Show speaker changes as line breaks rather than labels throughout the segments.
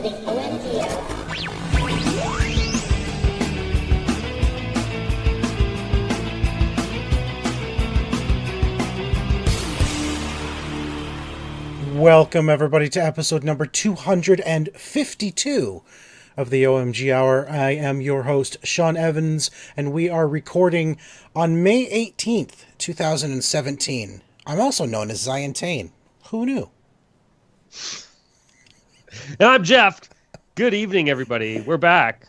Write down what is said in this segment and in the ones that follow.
the OMG hour.
Welcome, everybody, to episode number 252 of the OMG Hour. I am your host, Sean Evans, and we are recording on May 18th, 2017. I'm also known as Zion Tane. Who knew?
And I'm Jeff. Good evening, everybody. We're back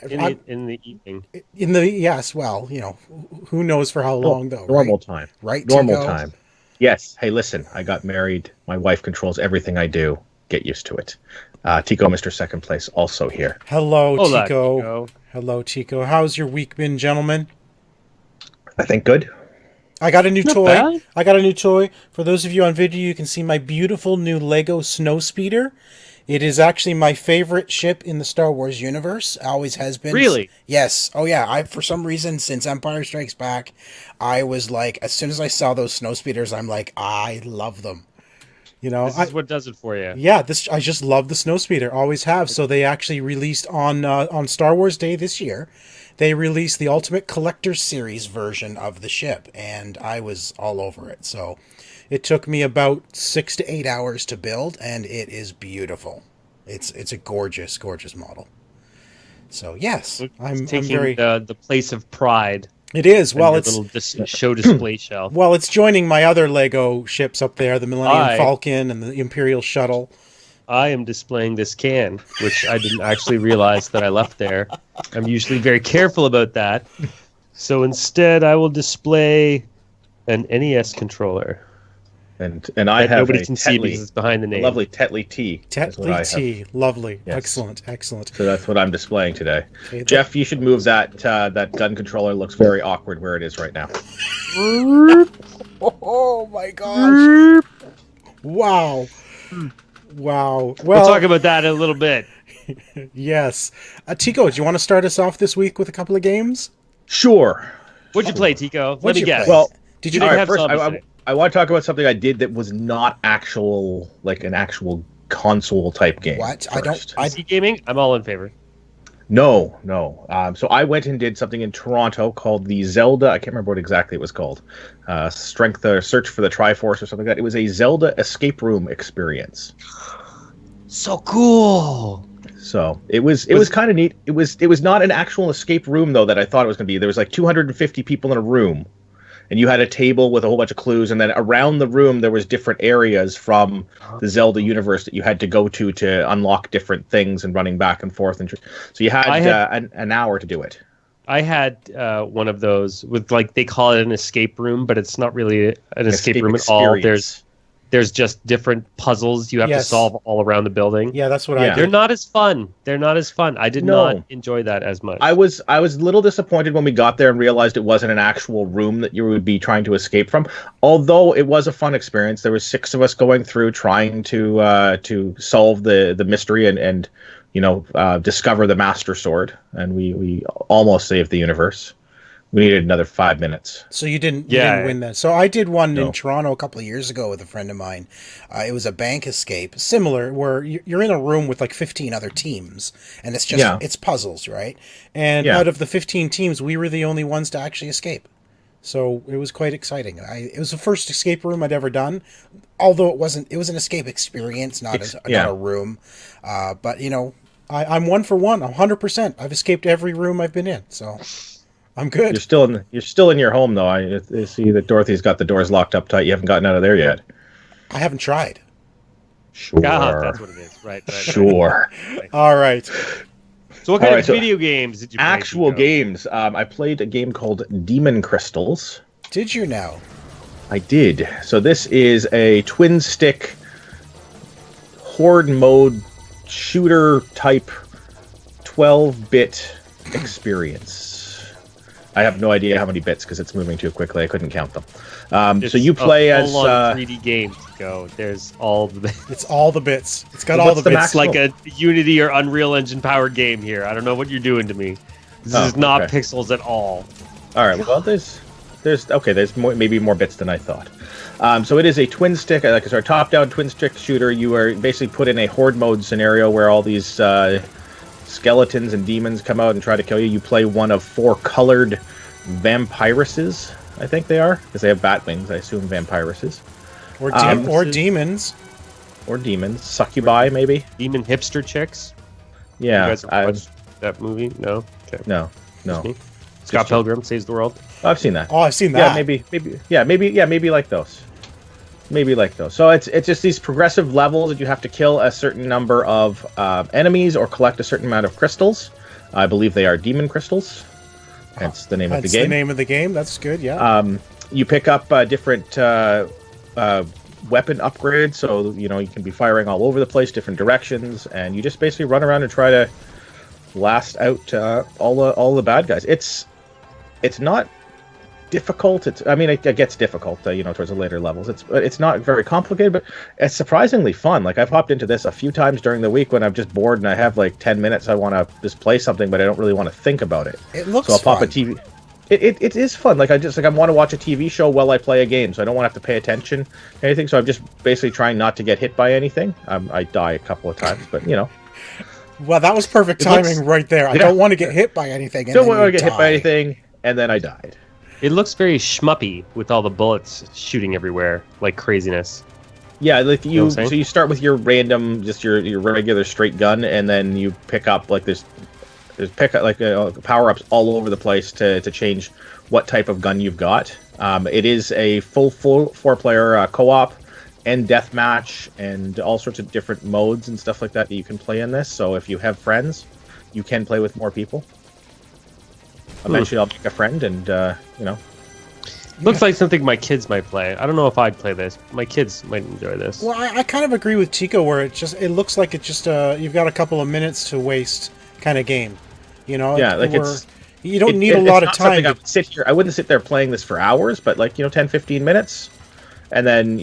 in the evening.
Yes, well, you know, who knows for how long, though,
Normal
right?
time.
Right,
Normal
Tycko?
time. Yes. Hey, listen, I got married. My wife controls everything I do. Get used to it. Tycko, Mr. Second Place, also here.
Hello,
Hola,
Tycko.
Tycko.
Hello, Tycko. How's your week been, gentlemen?
I think good.
I got a new
Not
toy.
bad.
I got a new toy. For those of you on video, you can see my beautiful new Lego Snowspeeder. It is actually my favorite ship in the Star Wars universe. Always has been.
Really?
Yes. Oh, yeah. For some reason, since Empire Strikes Back, I was like, as soon as I saw those Snowspeeders, I'm like, I love them. You know,
This is what does it for you.
yeah, I just love the Snowspeeder. Always have. So they actually released on Star Wars Day this year. They released the Ultimate Collector's Series version of the ship, and I was all over it. So it took me about 6 to 8 hours to build, and it is beautiful. It's a gorgeous, gorgeous model. So yes, I'm
Taking
very.
the place of pride.
It is.
on
Well,
your
it's
little show display shelf.
well, it's joining my other Lego ships up there, the Millennium
Aye.
Falcon and the Imperial Shuttle.
I am displaying this can, which I didn't actually realize that I left there. I'm usually very careful about that. So instead, I will display an NES controller.
And I
That
have
nobody
a
can see because it's behind the
a
name.
lovely Tetley T. is what I
Tetley
have.
T. Lovely.
Yes.
Excellent. Excellent.
So that's what I'm displaying today.
Okay,
Jeff, you should move that. That gun controller looks very awkward where it is right now.
Oh my gosh. Wow. Wow.
We'll
Well,
talk about that in a little bit.
yes. Tycko, do you want to start us off this week with a couple of games?
Sure.
What'd you play, Tycko? Let
What'd
me
you
guess.
play?
Well,
Did you
didn't
all right,
have
first,
zombies
I
in it.
want to talk about something I did that was not actual, like an actual console type game.
What?
First.
PC gaming? I'm all in favor.
No. So I went and did something in Toronto called the Zelda. I can't remember what exactly it was called. Strength or Search for the Triforce or something like that. It was a Zelda escape room experience.
So cool.
So it was kind of neat. It was not an actual escape room though that I thought it was going to be. There was like 250 people in a room, and you had a table with a whole bunch of clues, and then around the room there was different areas from the Zelda universe that you had to go to unlock different things and running back and forth. And so you had, an hour to do it.
I had one of those with, like, they call it an escape room, but it's not really an escape room at all. There's just different puzzles you have to
Yes.
solve all around the building.
Yeah, that's what I
Yeah.
They're
did.
not as fun. I did
No.
not enjoy that as much.
I was a little disappointed when we got there and realized it wasn't an actual room that you would be trying to escape from. Although it was a fun experience. There was 6 of us going through trying to solve the mystery and discover the Master Sword, and we almost saved the universe. We needed another 5 minutes.
So you didn't
Yeah.
win that. So I did one
No.
in Toronto a couple of years ago with a friend of mine. It was a bank escape, similar, where you're in a room with like 15 other teams, and it's just it's puzzles, right? And out of the 15 teams, we were the only ones to actually escape. So it was quite exciting. It was the first escape room I'd ever done, although it was an escape experience, not a room. But you know, I'm 1 for 1. I'm 100%. I've escaped every room I've been in, so I'm good.
You're still in your home though. I see that Dorothy's got the doors locked up tight. You haven't gotten out of there yet.
I haven't tried.
Sure.
God, that's what it is. Right.
Sure.
All right.
So what kind
All
of
right,
video games did you play?
Actual
Tycko?
games. I played a game called Demon Crystals.
Did you now?
I did. So this is a twin stick horde mode shooter type 12-bit experience. I have no idea how many bits because it's moving too quickly. I couldn't count them. So you play as
3D game to go. There's all the bits.
It's all the bits. It's got
What's
all the
the
bits.
It's like a Unity or Unreal Engine powered game here. I don't know what you're doing to me. This is not pixels at all.
All right. Well, there's maybe more bits than I thought. So it is a twin stick, like it's our top-down twin stick shooter. You are basically put in a horde mode scenario where all these skeletons and demons come out and try to kill you. You play one of 4 colored vampiruses, I think they are, because they have bat wings. I assume vampiruses.
Or demons.
Or demons. Succubi, maybe?
Demon hipster chicks?
Yeah.
You guys have watched that movie? No? Okay.
No.
Scott Pilgrim Saves the World?
Oh, I've seen that.
Oh, I've seen that.
Maybe like those. Maybe like those. So it's just these progressive levels that you have to kill a certain number of enemies or collect a certain amount of crystals. I believe they are demon crystals. Hence the name of the game.
That's the name of the game. That's good, yeah.
You pick up different weapon upgrades, so you can be firing all over the place, different directions, and you just basically run around and try to blast out all the bad guys. It's not difficult. It gets difficult, towards the later levels. It's not very complicated, but it's surprisingly fun. Like I've hopped into this a few times during the week when I'm just bored and I have like 10 minutes. I want to just play something, but I don't really want to think about it.
It looks
so I'll pop
fun.
a TV. It is fun. Like I want to watch a TV show while I play a game, so I don't want to have to pay attention to anything. So I'm just basically trying not to get hit by anything. I die a couple of times, but
Well, that was perfect timing right there. I don't want to get hit by anything.
Don't want to get hit by anything, and then I died.
It looks very schmuppy with all the bullets shooting everywhere like craziness.
Yeah, like
You know what
so
I'm saying?
you start with your random, just your regular straight gun, and then you pick up like there's power ups all over the place to change what type of gun you've got. It is a full 4-player co-op and deathmatch and all sorts of different modes and stuff like that you can play in this. So if you have friends, you can play with more people. Eventually, I'll make a friend, and
Looks like something my kids might play. I don't know if I'd play this. My kids might enjoy this.
Well, I kind of agree with Tycko where it looks like it's just you've got a couple of minutes to waste kind of game.
Yeah, like
you don't need a lot of time.
I wouldn't sit there playing this for hours, but 10-15 minutes, and then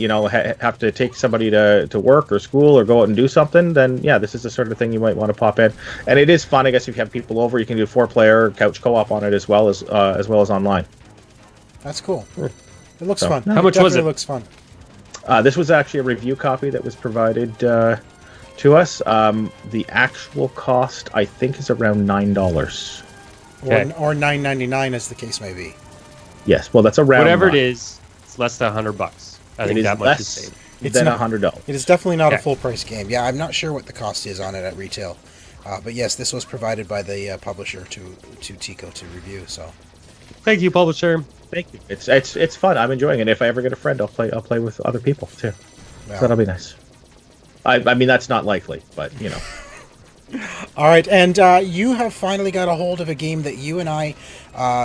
have to take somebody to work or school or go out and do something. Then this is the sort of thing you might want to pop in, and it is fun. I guess if you have people over, you can do 4-player couch co-op on it as well as online.
That's cool. It looks fun.
How much was it?
Looks fun.
This was actually a review copy that was provided to us. The actual cost, I think, is around $9.
Okay.
Or $9.99, as the case may be.
Yes, well, that's around
Whatever it is, it's less than $100. I think that much is saved.
Than $100.
It is definitely not
Okay.
a full price game. Yeah, I'm not sure what the cost is on it at retail, but yes, this was provided by the publisher to Tycko to review. So,
Thank you, publisher.
Thank you. It's fun. I'm enjoying it. If I ever get a friend, I'll play with other people too.
well,
So that'll be nice. I mean, that's not likely, but
all right, and you have finally got a hold of a game that you and I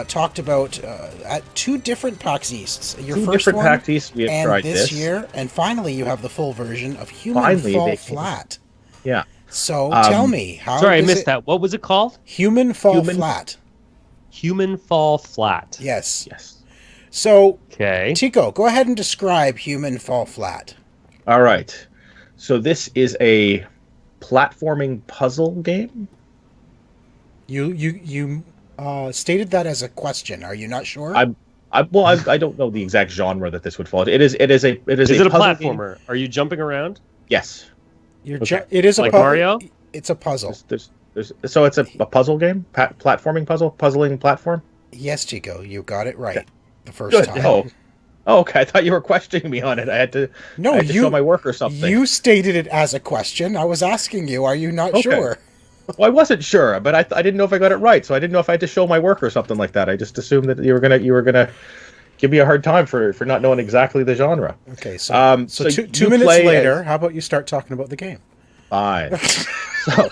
talked about at 2 different PAX Easts. Your
Two
first
different
one
PAX East we have
and
tried
this
this
year, and finally you have the full version of Human
Finally,
Fall
they-
Flat.
Yeah.
So tell me, how
Sorry, I
is
missed
it-
that. What was it called?
Human Fall
Human-
Flat.
Human Fall Flat.
Yes.
Yes.
So,
Okay.
Tycko, go ahead and describe Human Fall Flat.
All right. So this is a platforming puzzle game.
You stated that as a question. Are you not sure?
I don't know the exact genre that this would fall into. It is a
Is it a
puzzle game.
platformer? Are you jumping around?
Yes.
It is a
Like
pu-
Mario?
It's a puzzle.
So it's a puzzle game, puzzling platform.
Yes, Tycko, you got it right the first
Good.
time.
Oh, okay. I thought you were questioning me on it. I had to show my work or something.
You stated it as a question. I was asking you, are you not
Okay.
sure?
Well, I wasn't sure, but I didn't know if I got it right, so I didn't know if I had to show my work or something like that. I just assumed that you were gonna give me a hard time for not knowing exactly the genre.
Okay, so
So
two
you
minutes
play
later, how about you start talking about the game?
Fine. So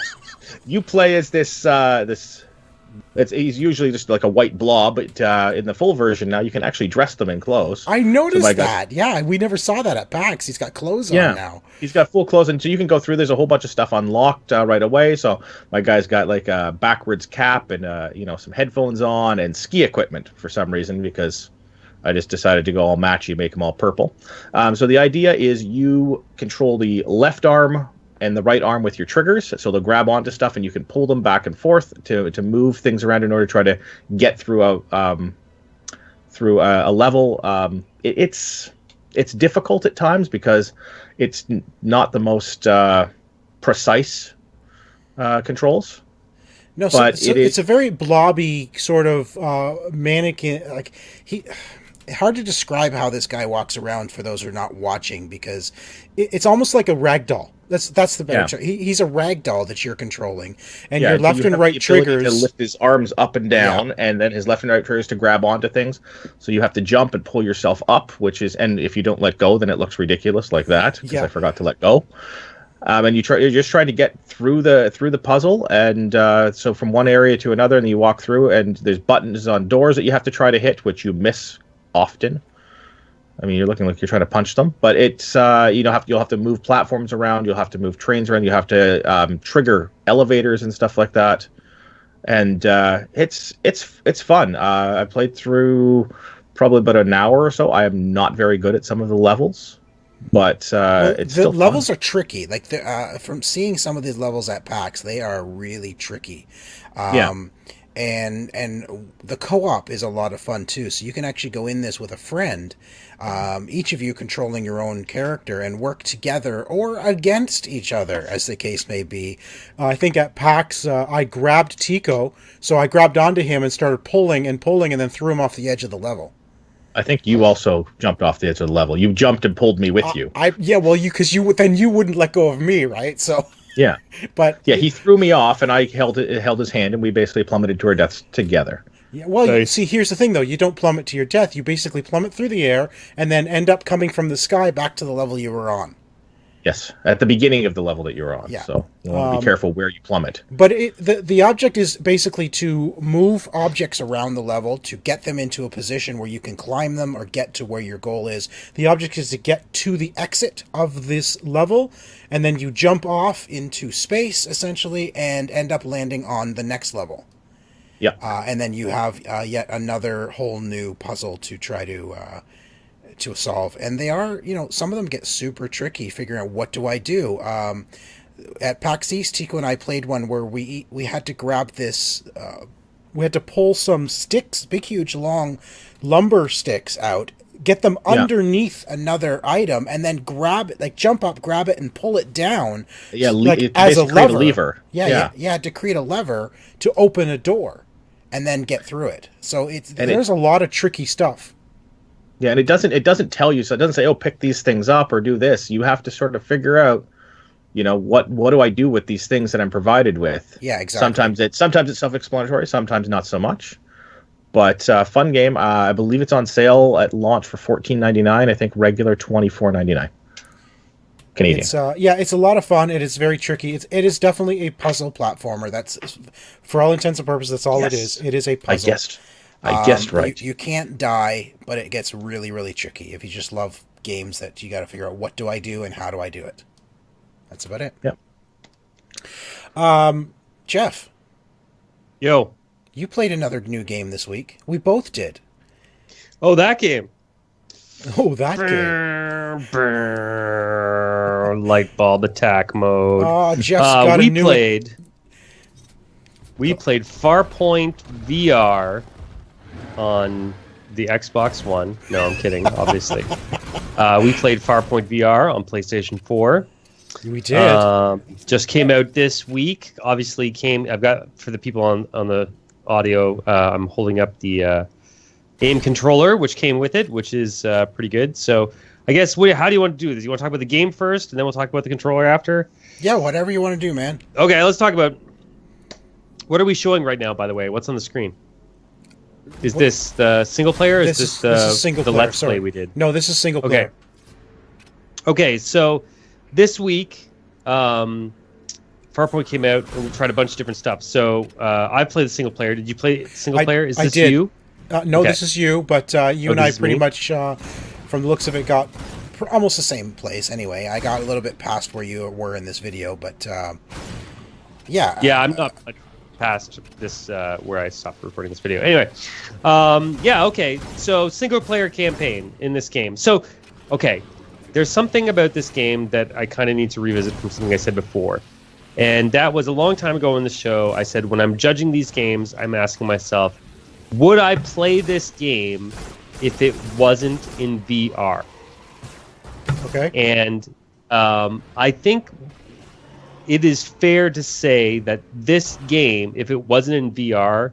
you play as this. He's usually just like a white blob, but in the full version now you can actually dress them in clothes.
I noticed
my
that. Yeah, we never saw that at PAX. He's got clothes on now.
He's got full clothes, and so you can go through. There's a whole bunch of stuff unlocked right away. So my guy's got like a backwards cap and some headphones on and ski equipment for some reason because I just decided to go all matchy, make them all purple. So the idea is you control the left arm and the right arm with your triggers, so they'll grab onto stuff, and you can pull them back and forth to move things around in order to try to get through a level. It's it's difficult at times because it's not the most precise controls.
No, so it's a very blobby sort of mannequin. Like hard to describe how this guy walks around for those who are not watching, because it's almost like a rag doll. That's the better. Yeah. He's a rag doll that you're controlling, and your left and right triggers
to lift his arms up and down, and then his left and right triggers to grab onto things. So you have to jump and pull yourself up, and if you don't let go, then it looks ridiculous like that. Because I forgot to let go. And you're just trying to get through the puzzle, and so from one area to another, and you walk through, and there's buttons on doors that you have to try to hit, which you miss often. I mean, you're looking like you're trying to punch them, but it's you'll have to move platforms around, you'll have to move trains around, you have to trigger elevators and stuff like that, and it's fun. I played through probably about an hour or so. I am not very good at some of the levels, but it's still fun.
Levels are tricky. Like from seeing some of these levels at PAX, they are really tricky. And the co-op is a lot of fun too. So you can actually go in this with a friend, each of you controlling your own character, and work together or against each other, as the case may be. I think at PAX I grabbed Tycko, so I grabbed onto him and started pulling, and then threw him off the edge of the level.
I think you also jumped off the edge of the level. You jumped and pulled me with you.
Because you wouldn't let go of me, right? So.
Yeah,
but
he threw me off, and I held his hand, and we basically plummeted to our deaths together.
Yeah, well, see, here's the thing, though. You don't plummet to your death. You basically plummet through the air, and then end up coming from the sky back to the level you were on.
Yes, at the beginning of the level that you're on.
Yeah.
So you want to be careful where you plummet.
But the object is basically to move objects around the level to get them into a position where you can climb them or get to where your goal is. The object is to get to the exit of this level, and then you jump off into space, essentially, and end up landing on the next level.
Yeah.
And then you have yet another whole new puzzle to try to solve. And they are, some of them get super tricky figuring out what do I do. At PAX East, Tycko and I played one where we had to grab this, we had to pull some sticks, big, huge, long lumber sticks out, get them underneath another item, and then grab it, like jump up, grab it, and pull it down.
Yeah,
as a lever.
Yeah,
to create a lever to open a door, and then get through it. So there's a lot of tricky stuff.
Yeah, and it doesn't tell you, so it doesn't say, pick these things up or do this. You have to sort of figure out, what do I do with these things that I'm provided with?
Yeah, exactly.
Sometimes it's self-explanatory, sometimes not so much. But fun game. I believe it's on sale at launch for $14.99. I think regular $24.99 Canadian.
It's a lot of fun. It is very tricky. It is definitely a puzzle platformer. That's, for all intents and purposes, that's all it is. It is a puzzle.
I guessed right.
You can't die, but it gets really, really tricky if you just love games that you got to figure out what do I do and how do I do it. That's about it.
Yep.
Jeff.
Yo.
You played another new game this week. We both did.
Oh, that game. Light bulb attack mode.
Oh, Jeff's got a new...
We played Farpoint VR on the Xbox One. No, I'm kidding, obviously. We played Farpoint VR on PlayStation 4.
We did.
Just came out this week. Obviously I've got, for the people on the audio, I'm holding up the aim controller, which came with it, which is pretty good. So I guess, how do you want to do this? You want to talk about the game first, and then we'll talk about the controller after?
Yeah, whatever you want to do, man.
Okay, let's talk about... What are we showing right now, by the way? What's on the screen? Is this the single player? Or is this the Let's Play we did?
No, this is single player.
Okay, so this week, Farpoint came out, and we tried a bunch of different stuff. So I played the single player. Did you play single player? Is this you?
No, this is you, but you and I pretty much, from the looks of it, got almost the same place anyway. I got a little bit past where you were in this video, but yeah.
Yeah, I'm not past this where I stopped recording this video. Anyway, okay. So single player campaign in this game. So, okay, there's something about this game that I kind of need to revisit from something I said before. And that was a long time ago in the show. I said, when I'm judging these games, I'm asking myself, would I play this game if it wasn't in VR?
Okay.
And I think it is fair to say that this game, if it wasn't in VR,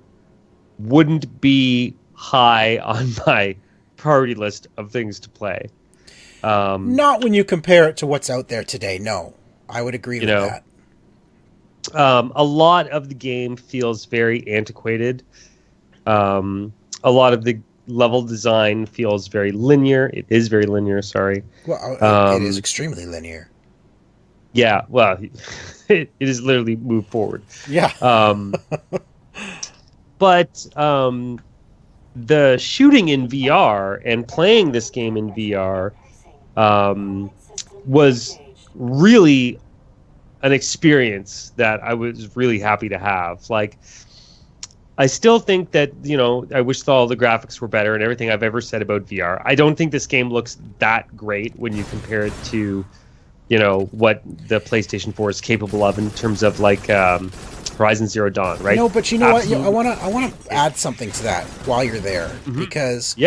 wouldn't be high on my priority list of things to play.
Not when you compare it to what's out there today. No, I would agree with that.
A lot of the game feels very antiquated. A lot of the level design feels very linear. It is very linear, sorry.
Well, it is extremely linear.
Yeah, well, it is literally move forward.
Yeah.
But the shooting in VR and playing this game in VR was really an experience that I was really happy to have. Like, I still think that, I wish all the graphics were better and everything I've ever said about VR. I don't think this game looks that great when you compare it to, what the PlayStation 4 is capable of in terms of like Horizon Zero Dawn, right?
No, but you know what? I want to add something to that while you're there, because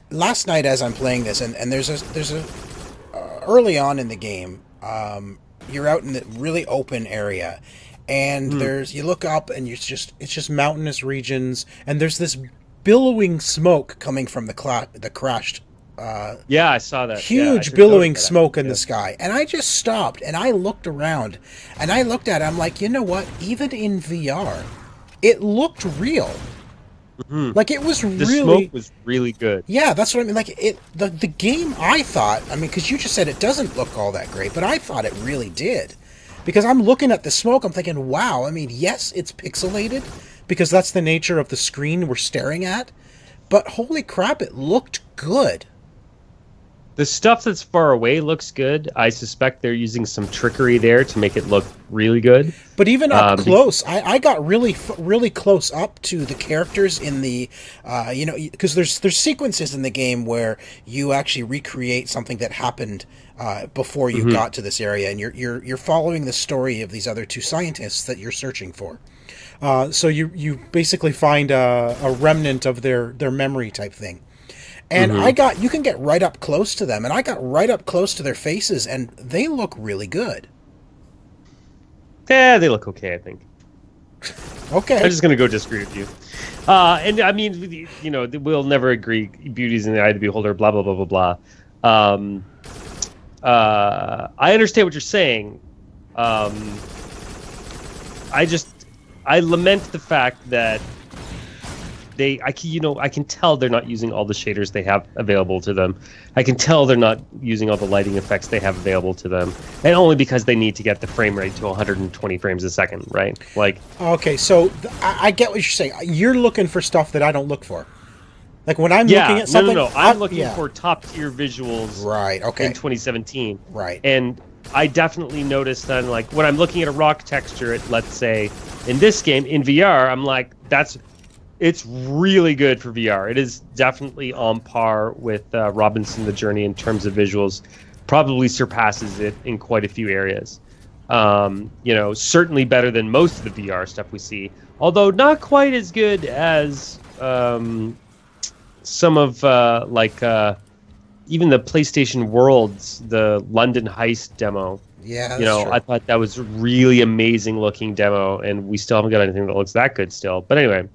last night as I'm playing this, and there's a early on in the game, you're out in the really open area, and you look up and it's just mountainous regions, and there's this billowing smoke coming from the crashed.
I saw that.
Huge billowing smoke in the sky. And I just stopped and I looked around and I looked at it. I'm like, you know what? Even in VR, it looked real. Like, it was
the smoke was really good.
Yeah, that's what I mean. Like, the game, I thought, because you just said it doesn't look all that great, but I thought it really did. Because I'm looking at the smoke, I'm thinking, wow, yes, it's pixelated, because that's the nature of the screen we're staring at, but holy crap, it looked good.
The stuff that's far away looks good. I suspect they're using some trickery there to make it look really good.
But even up close, I got really, really close up to the characters in the, because there's sequences in the game where you actually recreate something that happened before you got to this area, and you're following the story of these other two scientists that you're searching for. So you basically find a remnant of their memory type thing. And you can get right up close to them, and I got right up close to their faces, and they look really good.
Yeah, they look okay, I think.
Okay.
I'm just going to go disagree with you. And I mean, we'll never agree. Beauty's in the eye of the beholder, blah, blah, blah, blah, blah. I understand what you're saying. I lament the fact that I can tell they're not using all the shaders they have available to them. I can tell they're not using all the lighting effects they have available to them, and only because they need to get the frame rate to 120 frames a second, right? Like,
okay, so I get what you're saying. You're looking for stuff that I don't look for. Like, when I'm looking at something,
I'm looking for top tier visuals.
Right. Okay.
In 2017.
Right.
And I definitely noticed that, like, when I'm looking at a rock texture, let's say in this game in VR, I'm like, it's really good for VR. It is definitely on par with Robinson: The Journey in terms of visuals. Probably surpasses it in quite a few areas. Certainly better than most of the VR stuff we see. Although not quite as good as some of even the PlayStation Worlds, the London Heist demo.
Yeah, that's true.
I thought that was a really amazing looking demo, and we still haven't got anything that looks that good still. But anyway.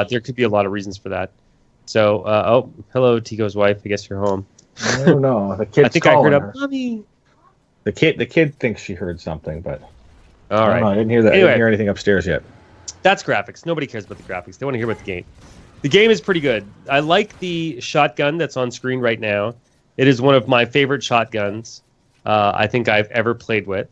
There could be a lot of reasons for that. So, hello, Tycko's wife. I guess you're home.
I don't know. The kid's
I think
calling
I heard
her.
Mommy.
The kid thinks she heard something, but
all right.
I didn't hear that. Anyway, I didn't hear anything upstairs yet.
That's graphics. Nobody cares about the graphics. They want to hear about the game. The game is pretty good. I like the shotgun that's on screen right now. It is one of my favorite shotguns I think I've ever played with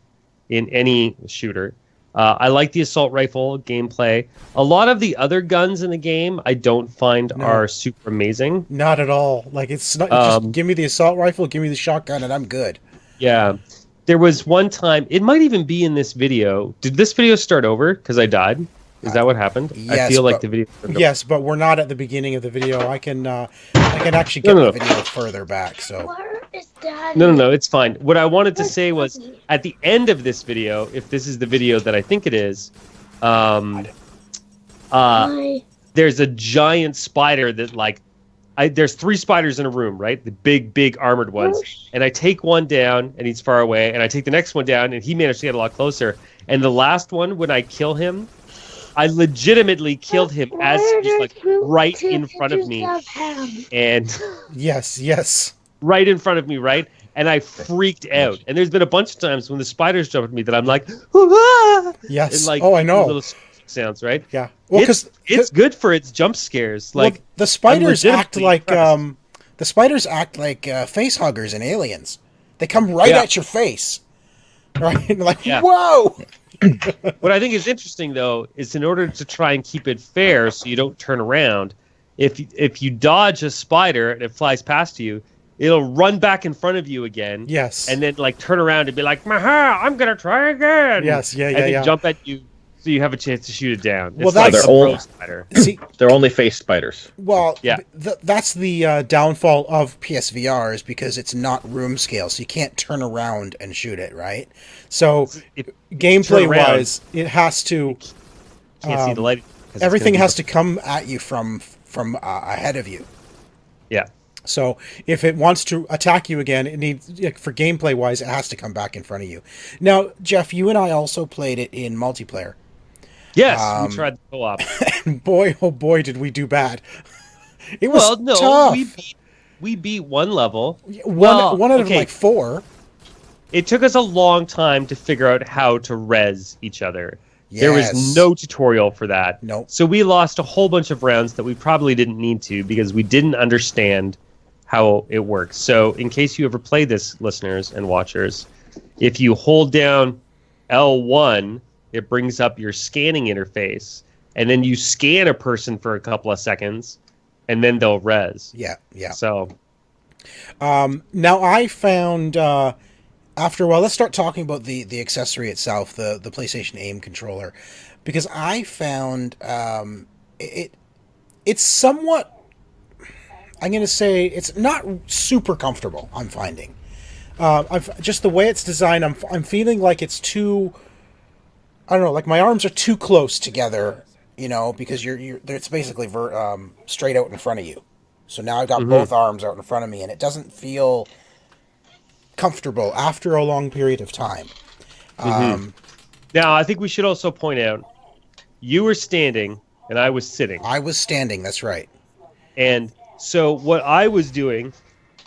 in any shooter. I like the assault rifle gameplay. A lot of the other guns in the game I don't find are super amazing.
Not at all. Like, it's not. Just give me the assault rifle, give me the shotgun, and I'm good.
Yeah. There was one time, it might even be in this video. Did this video start over because I died? Is that what happened?
Yes,
I feel like the video.
Yes, but we're not at the beginning of the video. I can actually get the video further back. So.
Where is Daddy?
No, it's fine. What I wanted to say was, at the end of this video, if this is the video that I think it is, there's a giant spider that, like, there's 3 spiders in a room, right? The big armored ones. And I take one down, and he's far away, and I take the next one down, and he managed to get a lot closer. And the last one, when I kill him, I legitimately killed him as he's like right in front of me. And
yes.
Right in front of me, right? And I freaked out. And there's been a bunch of times when the spiders jump at me that I'm like, ah!
Yes.
And like,
I know.
Little sounds, right?
Yeah. Well,
it's good for its jump scares. Like
the spiders act like face huggers in Aliens. They come right at your face, right? Like, whoa.
What I think is interesting, though, is in order to try and keep it fair, so you don't turn around. If you dodge a spider and it flies past you, it'll run back in front of you again.
Yes. And
then like turn around and be like, "Maha, I'm gonna try again."
Yes. Yeah.
And then jump at you, so you have a chance to shoot it down.
Well,
it's
that's
spider.
See,
they're only face spiders.
Well, that's the downfall of PSVR is because it's not room scale, so you can't turn around and shoot it, right? So gameplay wise, it has to.
Can't see the light.
Everything has to come at you from ahead of you.
Yeah.
So if it wants to attack you again, it needs, for gameplay wise, it has to come back in front of you. Now, Jeff, you and I also played it in multiplayer.
Yes, we tried the co-op.
And boy, oh boy, did we do bad. It was tough.
We beat one level.
One out of like 4.
It took us a long time to figure out how to res each other.
Yes.
There was no tutorial for that.
Nope.
So we lost a whole bunch of rounds that we probably didn't need to because we didn't understand how it works. So in case you ever play this, listeners and watchers, if you hold down L1, it brings up your scanning interface, and then you scan a person for a couple of seconds, and then they'll res.
Yeah.
So
now I found after a while, let's start talking about the accessory itself, the PlayStation Aim controller, because I found it's somewhat, I'm going to say it's not super comfortable. I'm finding just the way it's designed. I'm feeling like it's too, I don't know, like my arms are too close together, because it's basically straight out in front of you. So now I've got both arms out in front of me, and it doesn't feel comfortable after a long period of time.
Now, I think we should also point out, you were standing and I was sitting.
I was standing, that's right.
And so what I was doing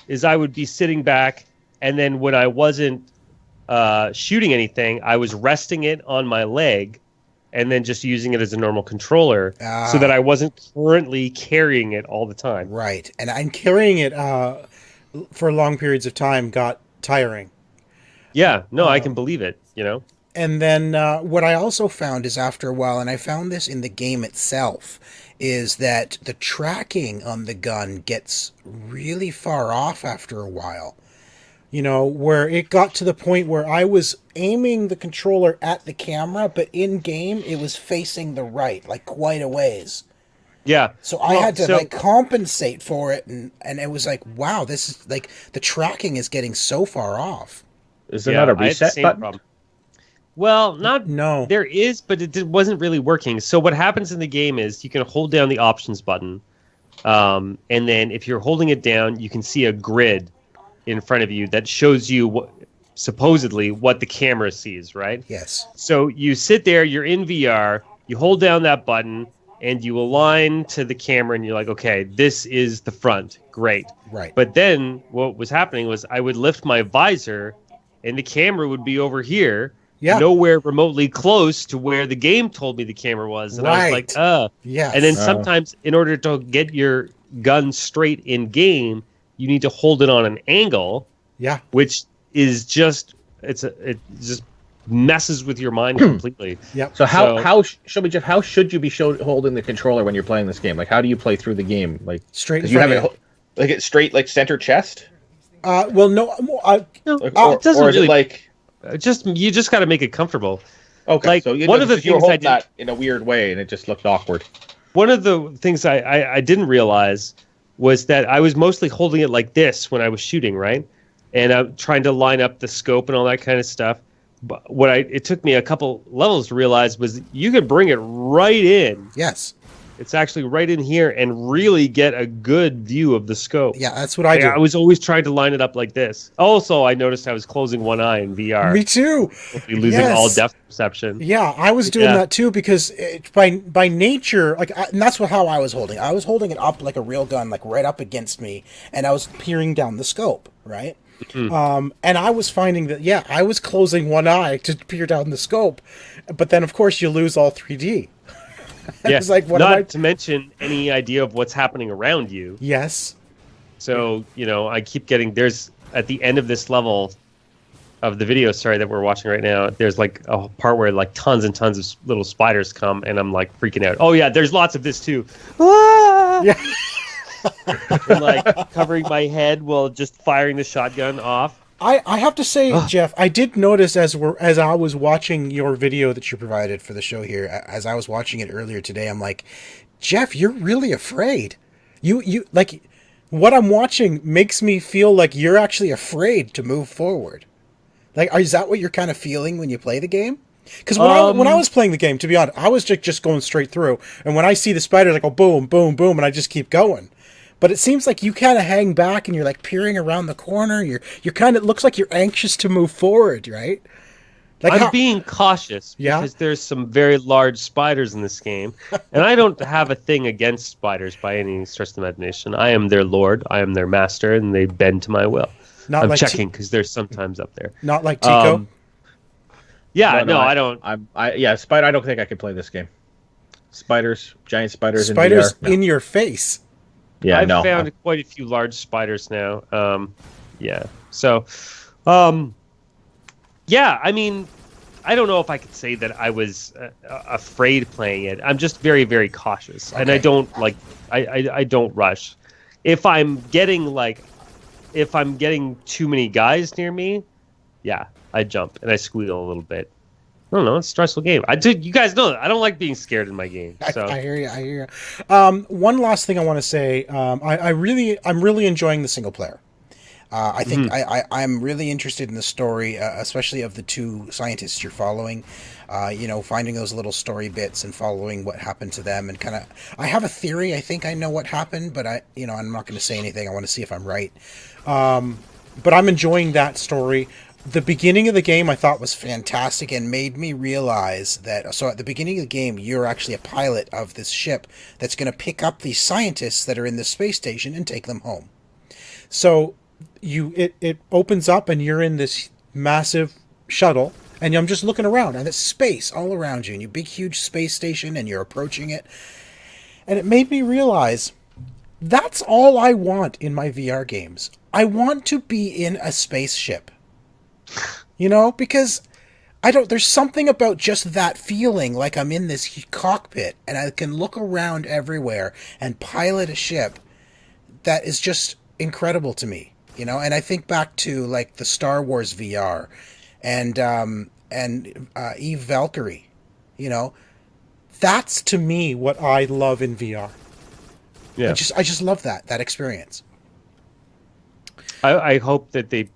is I would be sitting back, and then when I wasn't shooting anything, I was resting it on my leg and then just using it as a normal controller so that I wasn't currently carrying it all the time.
Right. And carrying it for long periods of time got tiring.
Yeah, no, I can believe it,
And then what I also found is after a while, and I found this in the game itself, is that the tracking on the gun gets really far off after a while. Where it got to the point where I was aiming the controller at the camera, but in game it was facing the right, like quite a ways.
Yeah.
So I had to compensate for it, and it was like, wow, this is like the tracking is getting so far off.
Is there not a reset button?
Problem. Well, no. There is, but it wasn't really working. So what happens in the game is you can hold down the options button, and then if you're holding it down, you can see a grid in front of you that shows you supposedly what the camera sees, right?
Yes.
So you sit there, you're in VR, you hold down that button, and you align to the camera, and you're like, okay, this is the front. Great.
Right.
But then what was happening was I would lift my visor, and the camera would be over here, nowhere remotely close to where the game told me the camera was. And I was like,
Yes.
And then sometimes in order to get your gun straight in game, you need to hold it on an angle.
Yeah.
Which is just, it just messes with your mind completely.
Yep.
So how should you be holding the controller when you're playing this game? Like, how do you play through the game? Like
straight.
You have it like it's straight, like center chest.
Well, no.
It doesn't
or is
really,
it like
you just got to make it comfortable.
Okay.
Like,
so
one of the
you were
things
holding that in a weird way, and it just looked awkward.
One of the things I didn't realize was that I was mostly holding it like this when I was shooting, right? And I'm trying to line up the scope and all that kind of stuff. But it took me a couple levels to realize was you could bring it right in.
Yes.
It's actually right in here and really get a good view of the scope.
Yeah, that's what I do.
I was always trying to line it up like this. Also, I noticed I was closing one eye in VR.
Me too.
Losing all depth perception.
Yeah, I was doing that too because by nature, and that's how I was holding. I was holding it up like a real gun, like right up against me, and I was peering down the scope, right? Mm-hmm. And I was finding that, I was closing one eye to peer down the scope, but then of course you lose all 3D.
Yeah, like, not to mention any idea of what's happening around you.
Yes.
So, I keep getting, there's, at the end of this level of the video, that we're watching right now, there's like a part where like tons and tons of little spiders come, and I'm like freaking out. Oh yeah, there's lots of this too. Ah! Yeah. And, like covering my head while just firing the shotgun off.
I have to say, Jeff, I did notice as I was watching your video that you provided for the show here, as I was watching it earlier today, I'm like, Jeff, you're really afraid. You like what I'm watching makes me feel like you're actually afraid to move forward. Like, is that what you're kind of feeling when you play the game? Because when I was playing the game, to be honest, I was just going straight through, and when I see the spiders, I go boom, boom, boom, and I just keep going. But it seems like you kind of hang back and you're like peering around the corner. You're kind of, looks like you're anxious to move forward, right? Like
I'm being cautious because there's some very large spiders in this game, and I don't have a thing against spiders by any stretch of the imagination. I am their lord, I am their master, and they bend to my will. I'm checking because they're sometimes up there.
Not like Tycko.
No, I don't.
Spider. I don't think I could play this game. Spiders, giant spiders
in your face.
Yeah, I've found quite a few large spiders now. So, I mean, I don't know if I could say that I was afraid playing it. I'm just very, very cautious, and I don't I don't rush. If I'm getting too many guys near me, I jump and I squeal a little bit. I don't know. It's a stressful game. You guys know that I don't like being scared in my game. So.
I hear you. One last thing I want to say. I'm really enjoying the single player. I think I'm really interested in the story, especially of the two scientists you're following. Finding those little story bits and following what happened to them, and kind of. I have a theory. I think I know what happened, but I'm not going to say anything. I want to see if I'm right. But I'm enjoying that story. The beginning of the game I thought was fantastic and made me realize that, so at the beginning of the game, you're actually a pilot of this ship that's going to pick up these scientists that are in the space station and take them home. So it opens up and you're in this massive shuttle, and I'm just looking around and it's space all around you, and you big huge space station, and you're approaching it. And it made me realize that's all I want in my VR games. I want to be in a spaceship. Because there's something about just that feeling like I'm in this cockpit and I can look around everywhere and pilot a ship that is just incredible to me, and I think back to like the Star Wars VR and Eve Valkyrie, that's to me what I love in VR. Yeah. I just love that experience.
I hope that they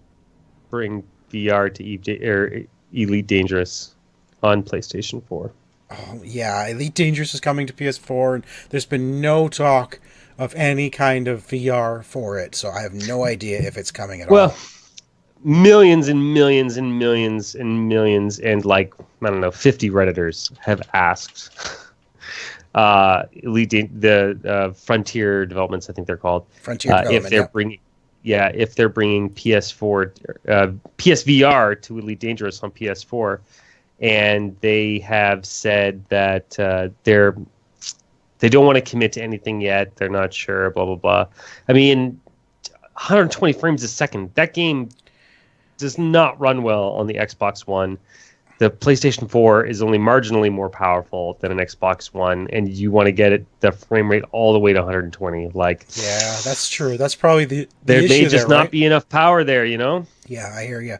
bring VR to Elite Dangerous on PlayStation 4.
Oh, yeah. Elite Dangerous is coming to PS4, and there's been no talk of any kind of VR for it, so I have no idea if it's coming at all. Well,
millions and millions and millions and millions and 50 Redditors have asked the Frontier Developments, I think they're called, if they're bringing PS4, PSVR to Elite Dangerous on PS4, and they have said that they don't want to commit to anything yet. They're not sure. Blah blah blah. I mean, 120 frames a second. That game does not run well on the Xbox One. The PlayStation 4 is only marginally more powerful than an Xbox One, and you want to get the frame rate all the way to 120.
Yeah, that's true. That's probably the
there
issue
may just
there,
not
right?
be enough power there,
Yeah, I hear you.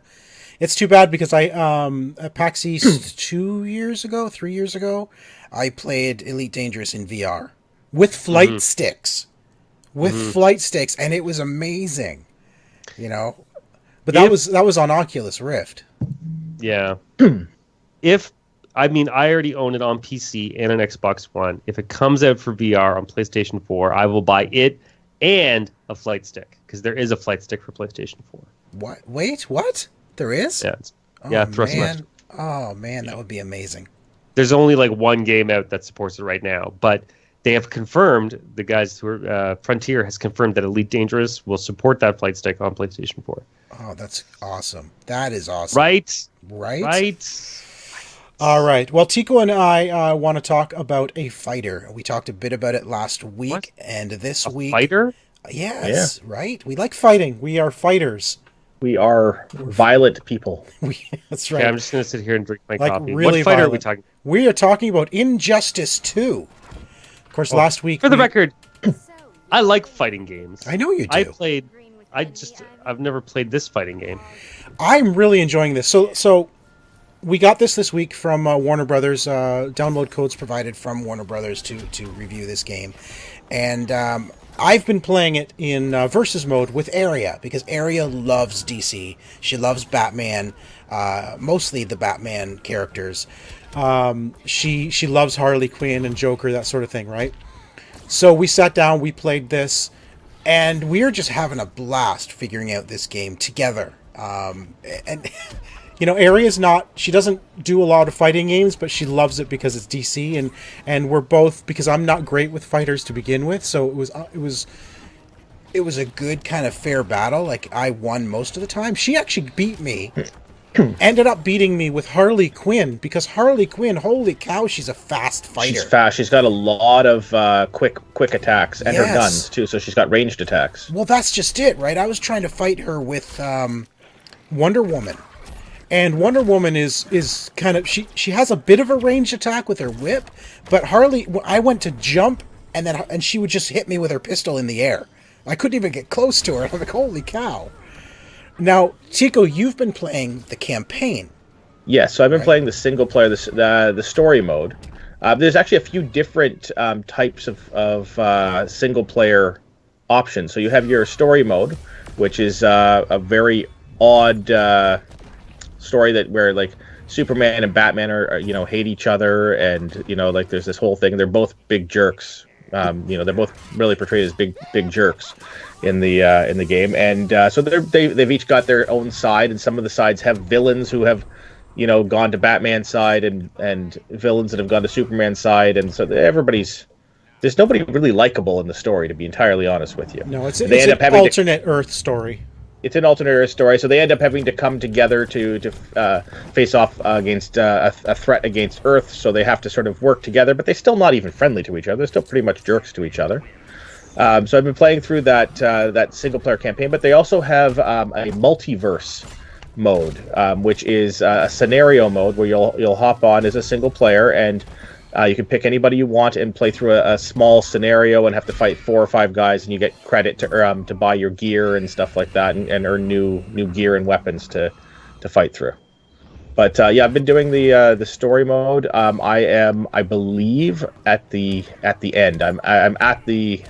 It's too bad because I at PAX East 3 years ago, I played Elite Dangerous in VR with flight sticks, and it was amazing. But that was on Oculus Rift.
Yeah. If I mean, I already own it on PC and an Xbox One. If it comes out for VR on PlayStation 4, I will buy it and a flight stick, because there is a flight stick for PlayStation 4.
What? Wait, what? There is?
Yeah, thrust
man. Oh man, that would be amazing.
There's only like one game out that supports it right now, but they have confirmed, the guys who are Frontier has confirmed that Elite Dangerous will support that flight stick on PlayStation 4.
Oh, that's awesome. That is awesome.
Right?
All right. Well, Tycko and I want to talk about a fighter. We talked a bit about it last week, and this week...
Fighter?
Yes, right. We like fighting. We are fighters.
We are violent people.
That's right.
Okay, I'm just going to sit here and drink my coffee.
Really
what fighter
violent.
are we talking?
We are talking about Injustice 2. Of course, last week...
For the record, I like fighting games.
I know you do.
I've never played this fighting game.
I'm really enjoying this. So we got this week from Warner Brothers. Download codes provided from Warner Brothers to review this game. And I've been playing it in versus mode with Aria, because Aria loves DC. She loves Batman, mostly the Batman characters. She loves Harley Quinn and Joker, that sort of thing, right? So we sat down, we played this, and we are just having a blast figuring out this game together. And you know, Aria's she doesn't do a lot of fighting games, but she loves it because it's DC, and we're both, because I'm not great with fighters to begin with, so it was a good kind of fair battle. Like, I won most of the time. She actually beat me. Ended up beating me with Harley Quinn, because Harley Quinn, holy cow, she's a fast fighter.
She's fast. She's got a lot of quick attacks, and her guns too. So she's got ranged attacks.
Well, that's just it, right? I was trying to fight her with Wonder Woman, and Wonder Woman is kind of she has a bit of a ranged attack with her whip, but Harley, I went to jump, and she would just hit me with her pistol in the air. I couldn't even get close to her. I'm like, holy cow. Now, Tycko, you've been playing the campaign.
Yes, so I've been playing the single player, the story mode. There's actually a few different types of single player options. So you have your story mode, which is a very odd story where like Superman and Batman are hate each other, and like there's this whole thing. They're both big jerks. They're both really portrayed as big jerks in the game, and so they've each got their own side, and some of the sides have villains who have gone to Batman's side, and villains that have gone to Superman's side, and so there's nobody really likable in the story, to be entirely honest with you.
No, it's an alternate Earth story.
It's an alternate Earth story, so they end up having to come together to face off against a threat against Earth. So they have to sort of work together, but they're still not even friendly to each other. They're still pretty much jerks to each other. So I've been playing through that single player campaign, but they also have a multiverse mode, which is a scenario mode where you'll hop on as a single player, and you can pick anybody you want and play through a small scenario and have to fight 4 or 5 guys, and you get credit to buy your gear and stuff like that, and earn new gear and weapons to fight through. But I've been doing the story mode. I believe at the end. I'm at the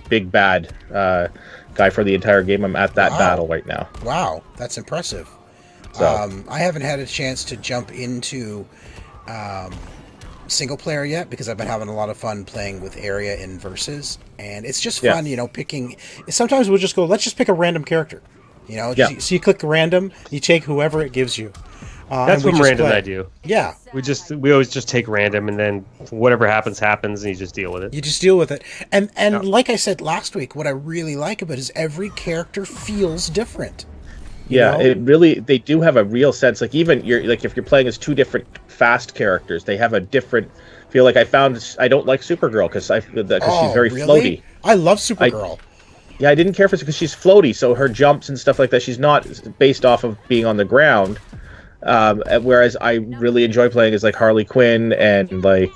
big bad guy for the entire game. I'm at that battle right now.
Wow, that's impressive.
So.
I haven't had a chance to jump into single player yet, because I've been having a lot of fun playing with Aria in versus, and it's just fun, picking. Sometimes we'll just go, let's just pick a random character, so you click random, you take whoever it gives you.
That's what random I do.
Yeah,
we always just take random, and then whatever happens, and you just deal with it.
You just deal with it, and like I said last week, what I really like about it is every character feels different.
It really, they do have a real sense. Like, even if you're playing as 2 different fast characters, they have a different feel. Like, I don't like Supergirl because she's very floaty.
I love Supergirl.
I didn't care for it because she's floaty, so her jumps and stuff like that, she's not based off of being on the ground. Whereas I really enjoy playing as like Harley Quinn and like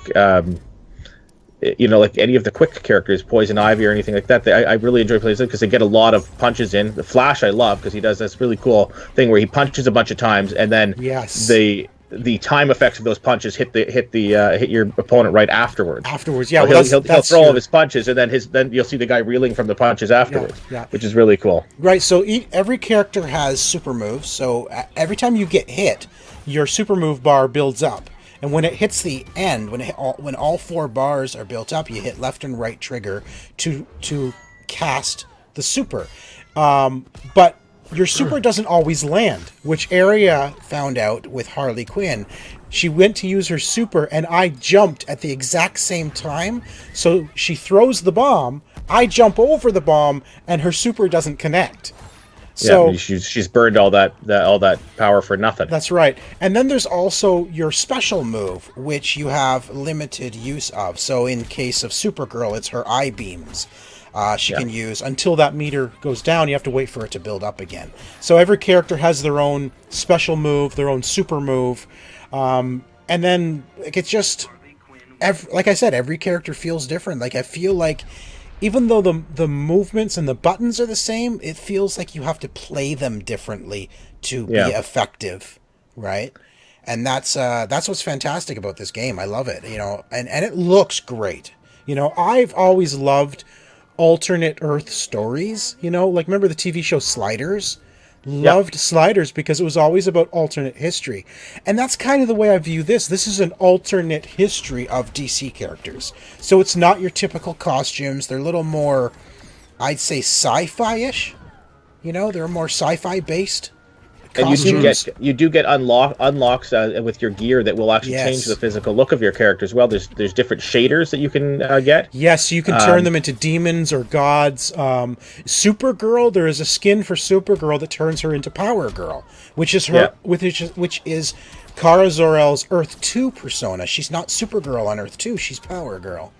like any of the quick characters, Poison Ivy or anything like that. I really enjoy playing them because they get a lot of punches in. The Flash I love because he does this really cool thing where he punches a bunch of times, and then the time effects of those punches hit your opponent right afterwards.
Yeah,
he'll throw all of his punches, and then you'll see the guy reeling from the punches afterwards, which is really cool.
Right. So every character has super moves. So every time you get hit, your super move bar builds up. and when it hits the end, when all 4 bars are built up, you hit left and right trigger to cast the super. But your super doesn't always land, which Aria found out with Harley Quinn. She went to use her super, and I jumped at the exact same time. So she throws the bomb, I jump over the bomb, and her super doesn't connect. So
yeah, she's burned all that power for nothing.
That's right. And then there's also your special move, which you have limited use of. So in case of Supergirl, it's her eye beams. She can use until that meter goes down. You have to wait for it to build up again. So every character has their own special move, their own super move, and then it's just, like I said, every character feels different. Like I feel like even though the movements and the buttons are the same, it feels like you have to play them differently to be effective, right? And that's what's fantastic about this game. I love it, and it looks great. I've always loved alternate Earth stories, like remember the TV show Sliders? Loved Sliders because it was always about alternate history. And that's kind of the way I view this. This is an alternate history of DC characters. So it's not your typical costumes. They're a little more, I'd say, sci-fi-ish. They're more sci-fi based.
And you do get unlocks with your gear that will actually change the physical look of your character as well. There's different shaders that you can get.
Yes, you can turn them into demons or gods. Supergirl, there is a skin for Supergirl that turns her into Power Girl, which is which is Kara Zor-El's Earth 2 persona. She's not Supergirl on Earth 2, she's Power Girl.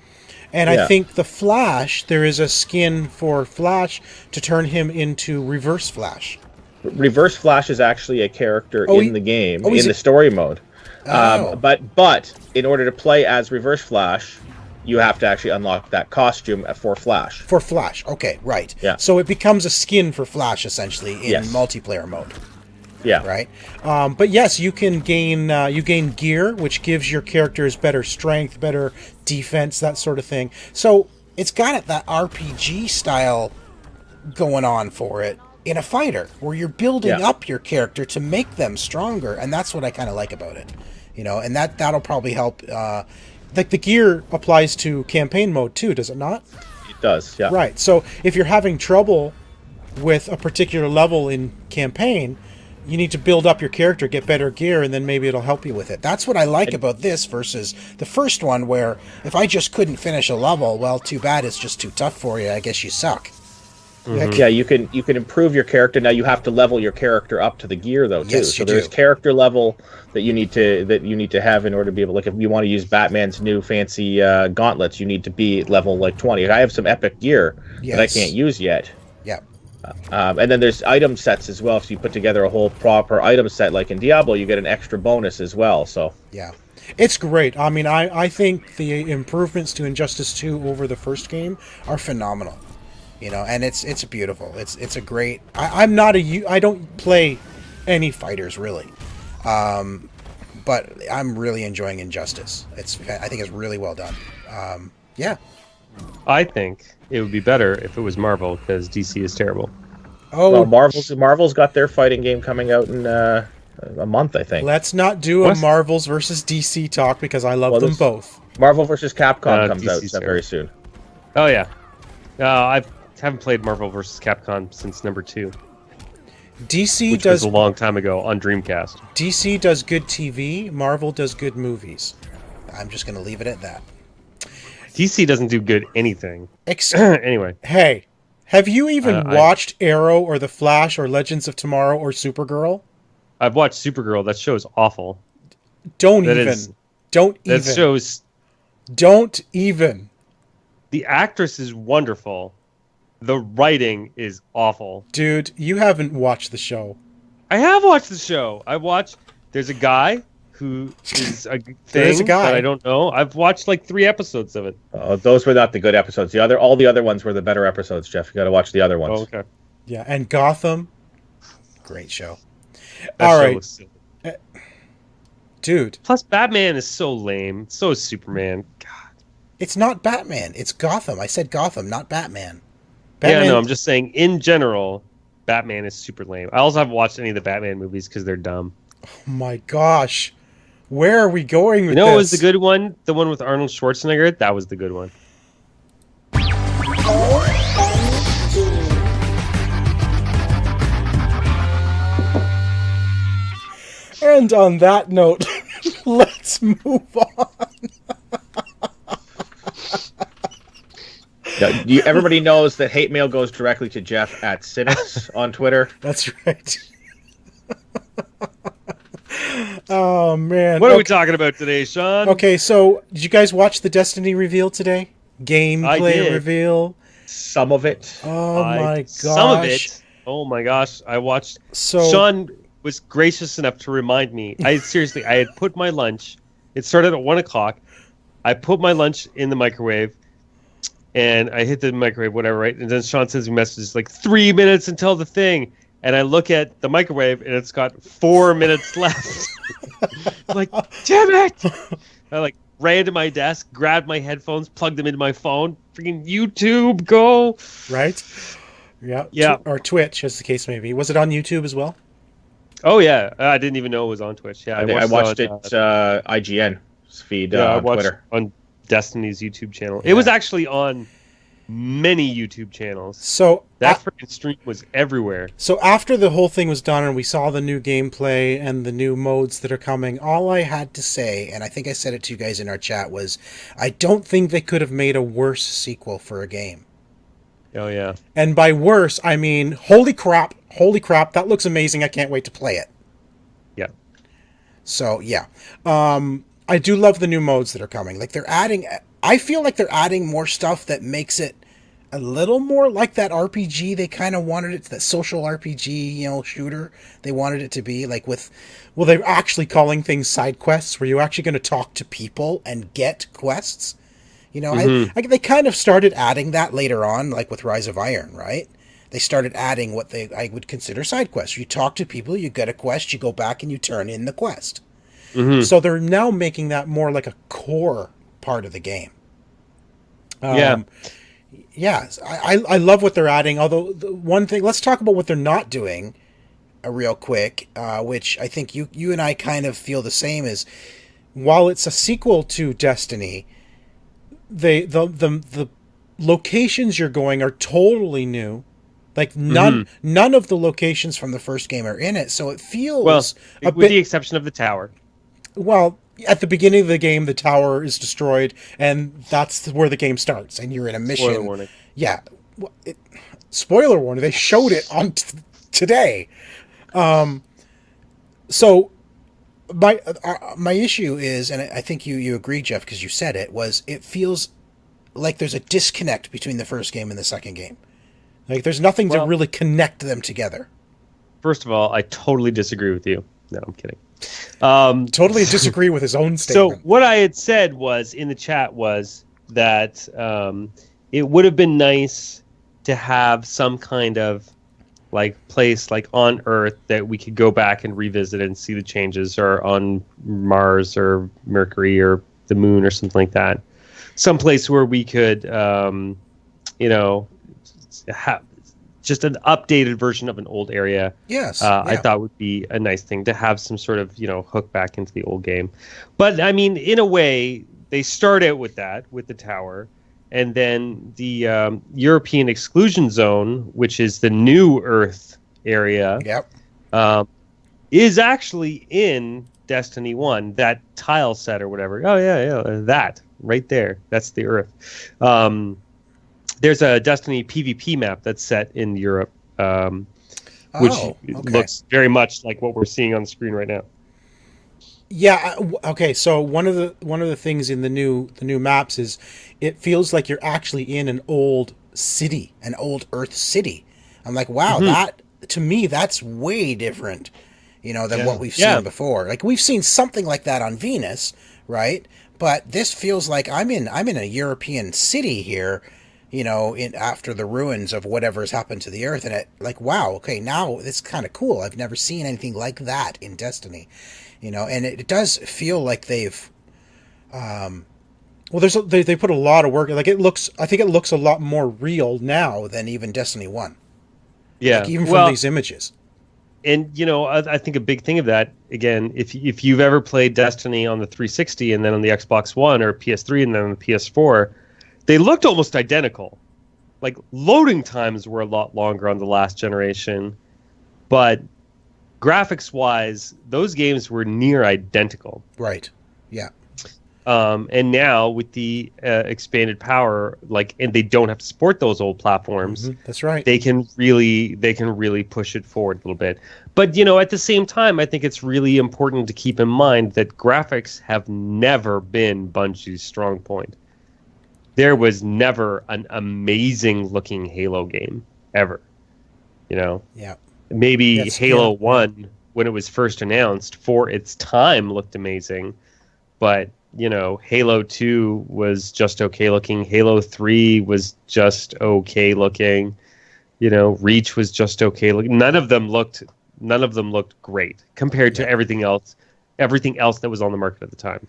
And I think the Flash, there is a skin for Flash to turn him into Reverse Flash.
Reverse Flash is actually a character in the game, in the story mode. But in order to play as Reverse Flash, you have to actually unlock that costume for Flash.
For Flash, okay, right.
Yeah.
So it becomes a skin for Flash, essentially, in multiplayer mode.
Yeah.
Right? But yes, you can gain gear, which gives your characters better strength, better defense, that sort of thing. So it's got that RPG style going on for it. In a fighter, where you're building up your character to make them stronger, and that's what I kind of like about it, and that'll probably help. Like the gear applies to campaign mode too, does it not?
It does, yeah.
Right. So if you're having trouble with a particular level in campaign, you need to build up your character, get better gear, and then maybe it'll help you with it. That's what I like about this versus the first one, where if I just couldn't finish a level, well, too bad, it's just too tough for you. I guess you suck.
Mm-hmm. Yeah, you can improve your character. Now you have to level your character up to the gear though too.
Yes,
so there's character level that you need to have in order to be able, like if you want to use Batman's new fancy gauntlets, you need to be level like 20. I have some epic gear that I can't use yet.
Yeah.
And then there's item sets as well. If you put together a whole proper item set like in Diablo, you get an extra bonus as well. So
yeah. It's great. I mean, I think the improvements to Injustice 2 over the first game are phenomenal. And it's beautiful. It's a great. I don't play any fighters really, but I'm really enjoying Injustice. I think it's really well done. Yeah.
I think it would be better if it was Marvel because DC is terrible.
Oh,
well, Marvel's got their fighting game coming out in a month, I think.
Let's not do a Marvels versus DC talk because I love them both.
Marvel versus Capcom comes out very soon.
Oh yeah, I haven't played Marvel vs. Capcom since number 2.
DC
which was a long time ago on Dreamcast.
DC does good TV. Marvel does good movies. I'm just going to leave it at that.
DC doesn't do good anything. Anyway.
Hey, have you even watched Arrow or The Flash or Legends of Tomorrow or Supergirl?
I've watched Supergirl. That show's awful.
Don't
even. The actress is wonderful. The writing is awful.
Dude, you haven't watched the show.
I have watched the show. There's a guy who is a thing that I don't know. I've watched like 3 episodes of it.
Oh, those were not the good episodes. All the other ones were the better episodes, Jeff. You got to watch the other ones.
Oh, okay.
Yeah, and Gotham. Great show. All right. Dude.
Plus, Batman is so lame. So is Superman. God.
It's not Batman. It's Gotham. I said Gotham, not Batman.
Yeah, no, I'm just saying, in general, Batman is super lame. I also haven't watched any of the Batman movies because they're dumb.
Oh my gosh. Where are we going with
You know
this?
what was the good one? The one with Arnold Schwarzenegger? That was the good one.
And on that note, let's move on.
Everybody knows that hate mail goes directly to Jeff at Cynics on Twitter.
That's right. Oh, man.
What are we talking about today, Sean?
Okay, so did you guys watch the Destiny reveal today? Gameplay reveal?
Some of it.
Oh, my gosh.
Some of it. Oh, my gosh. I watched.
So
Sean was gracious enough to remind me. I had put my lunch. It started at 1 o'clock. I put my lunch in the microwave. And I hit the microwave, whatever, right? And then Sean sends me messages like 3 minutes until the thing. And I look at the microwave, and it's got 4 minutes left. I'm like, damn it! I ran to my desk, grabbed my headphones, plugged them into my phone. Freaking YouTube, go!
Right? Yeah.
Yeah.
Or Twitch, as the case may be. Was it on YouTube as well?
Oh, yeah. I didn't even know it was on Twitch. Yeah,
I watched it IGN's feed on Twitter.
On Destiny's YouTube channel. It was actually on many YouTube channels.
So
that freaking stream was everywhere.
So after the whole thing was done and we saw the new gameplay and the new modes that are coming, all I had to say, and I think I said it to you guys in our chat, was I don't think they could have made a worse sequel for a game.
Oh, yeah.
And by worse, I mean, holy crap, that looks amazing. I can't wait to play it.
Yeah.
So, yeah. I do love the new modes that are coming. I feel like they're adding more stuff that makes it a little more like that RPG they kind of wanted it, that social RPG, shooter they wanted it to be, they're actually calling things side quests where you're actually going to talk to people and get quests. They kind of started adding that later on, like with Rise of Iron, right? They started adding what I would consider side quests. You talk to people, you get a quest, you go back and you turn in the quest. Mm-hmm. So they're now making that more like a core part of the game. Yeah, I love what they're adding. Although the one thing, let's talk about what they're not doing, real quick. Which I think you and I kind of feel the same. Is while it's a sequel to Destiny, the locations you're going are totally new. Like none of the locations from the first game are in it, so it feels
with the exception of the tower.
Well, at the beginning of the game, the tower is destroyed, and that's where the game starts, and you're in a mission.
Spoiler warning.
Yeah. Spoiler warning. They showed it on today. So my issue is, and I think you agree, Jeff, because you said it, was it feels like there's a disconnect between the first game and the second game. Like there's nothing to really connect them together. First
of all, I totally disagree with you. No, I'm kidding.
Totally disagree with his own statement.
So what I had said was in the chat was that it would have been nice to have some kind of place on Earth that we could go back and revisit and see the changes, or on Mars or Mercury or the Moon or something like that. Some place where we could, have just an updated version of an old area.
Yes.
I thought would be a nice thing to have some sort of, hook back into the old game. But I mean, in a way, they start out with that, with the tower. And then the European exclusion zone, which is the new Earth area, is actually in Destiny 1, that tile set or whatever. Oh, yeah, that right there. That's the Earth. There's a Destiny PvP map that's set in Europe, which looks very much like what we're seeing on the screen right now.
Yeah. Okay. So one of the things in the new maps is it feels like you're actually in an old city, an old Earth city. I'm like, wow, that to me that's way different, than what we've seen before. Like we've seen something like that on Venus, right? But this feels like I'm in a European city here. After the ruins of whatever's happened to the Earth, and wow, okay, now it's kind of cool. I've never seen anything like that in Destiny, and it does feel like they've, they put a lot of work. I think it looks a lot more real now than even Destiny 1.
Yeah,
even from these images.
And I think a big thing of that, again, if you've ever played Destiny on the 360 and then on the Xbox One or PS3 and then on the PS4, they looked almost identical. Like, loading times were a lot longer on the last generation, but graphics-wise, those games were near identical.
Right. Yeah.
And now with the expanded power, and they don't have to support those old platforms.
Mm-hmm. That's right.
They can really push it forward a little bit. But at the same time, I think it's really important to keep in mind that graphics have never been Bungie's strong point. There was never an amazing looking Halo game ever.
Yeah.
Maybe Halo 1 when it was first announced for its time looked amazing, but Halo 2 was just okay looking. Halo 3 was just okay looking. Reach was just okay looking. None of them looked great compared to everything else that was on the market at the time.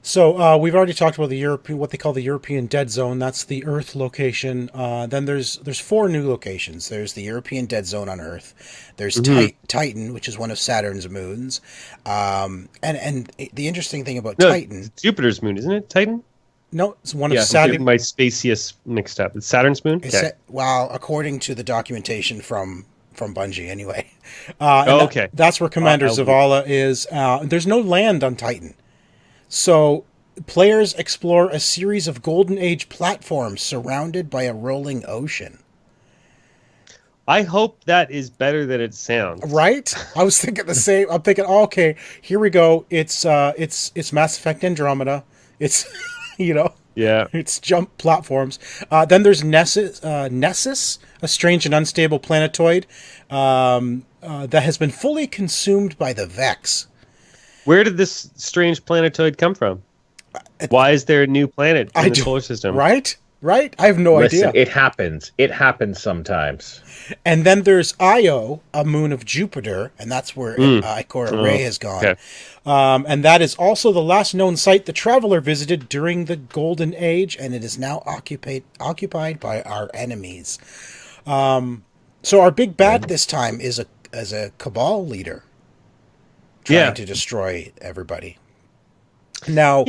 So we've already talked about what they call the European Dead Zone. That's the Earth location. Then there's 4 new locations. There's the European Dead Zone on Earth. There's Titan, which is one of Saturn's moons. And the interesting thing about Titan,
it's Jupiter's moon, isn't it? Titan?
No, it's one of Saturn.
My Spacius mixed up. It's Saturn's moon.
Well, according to the documentation from Bungie, anyway.
Okay.
That's where Commander Zavala is. There's no land on Titan. So, players explore a series of Golden Age platforms surrounded by a rolling ocean.
I hope that is better than it sounds.
Right? I was thinking the same. I'm thinking, okay, here we go. It's Mass Effect Andromeda. It's,
Yeah.
It's jump platforms. Then there's Nessus, a strange and unstable planetoid that has been fully consumed by the Vex.
Where did this strange planetoid come from? Why is there a new planet in the solar system?
Right? I have no idea.
It happens. It happens sometimes.
And then there's Io, a moon of Jupiter, and that's where Ikora Rey has gone.
Okay.
And that is also the last known site the Traveler visited during the Golden Age, and it is now occupied by our enemies. So our big bad this time is a Cabal leader trying to destroy everybody. Now,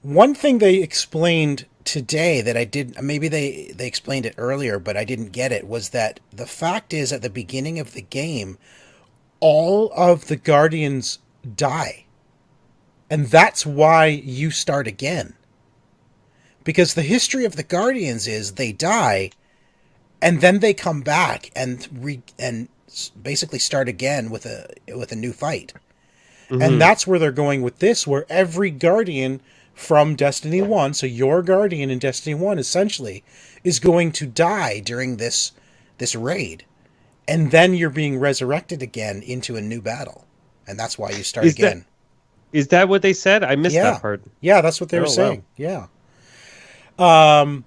one thing they explained today that I did, maybe they explained it earlier, but I didn't get it, was that the fact is at the beginning of the game, all of the Guardians die. And that's why you start again. Because the history of the Guardians is they die, and then they come back and basically start again with a new fight. Mm-hmm. And that's where they're going with this, where every Guardian from Destiny 1, so your Guardian in Destiny 1 essentially, is going to die during this raid. And then you're being resurrected again into a new battle. And that's why you start again.
Is that what they said? I missed that part.
Yeah, that's what they were saying. Wow. Yeah.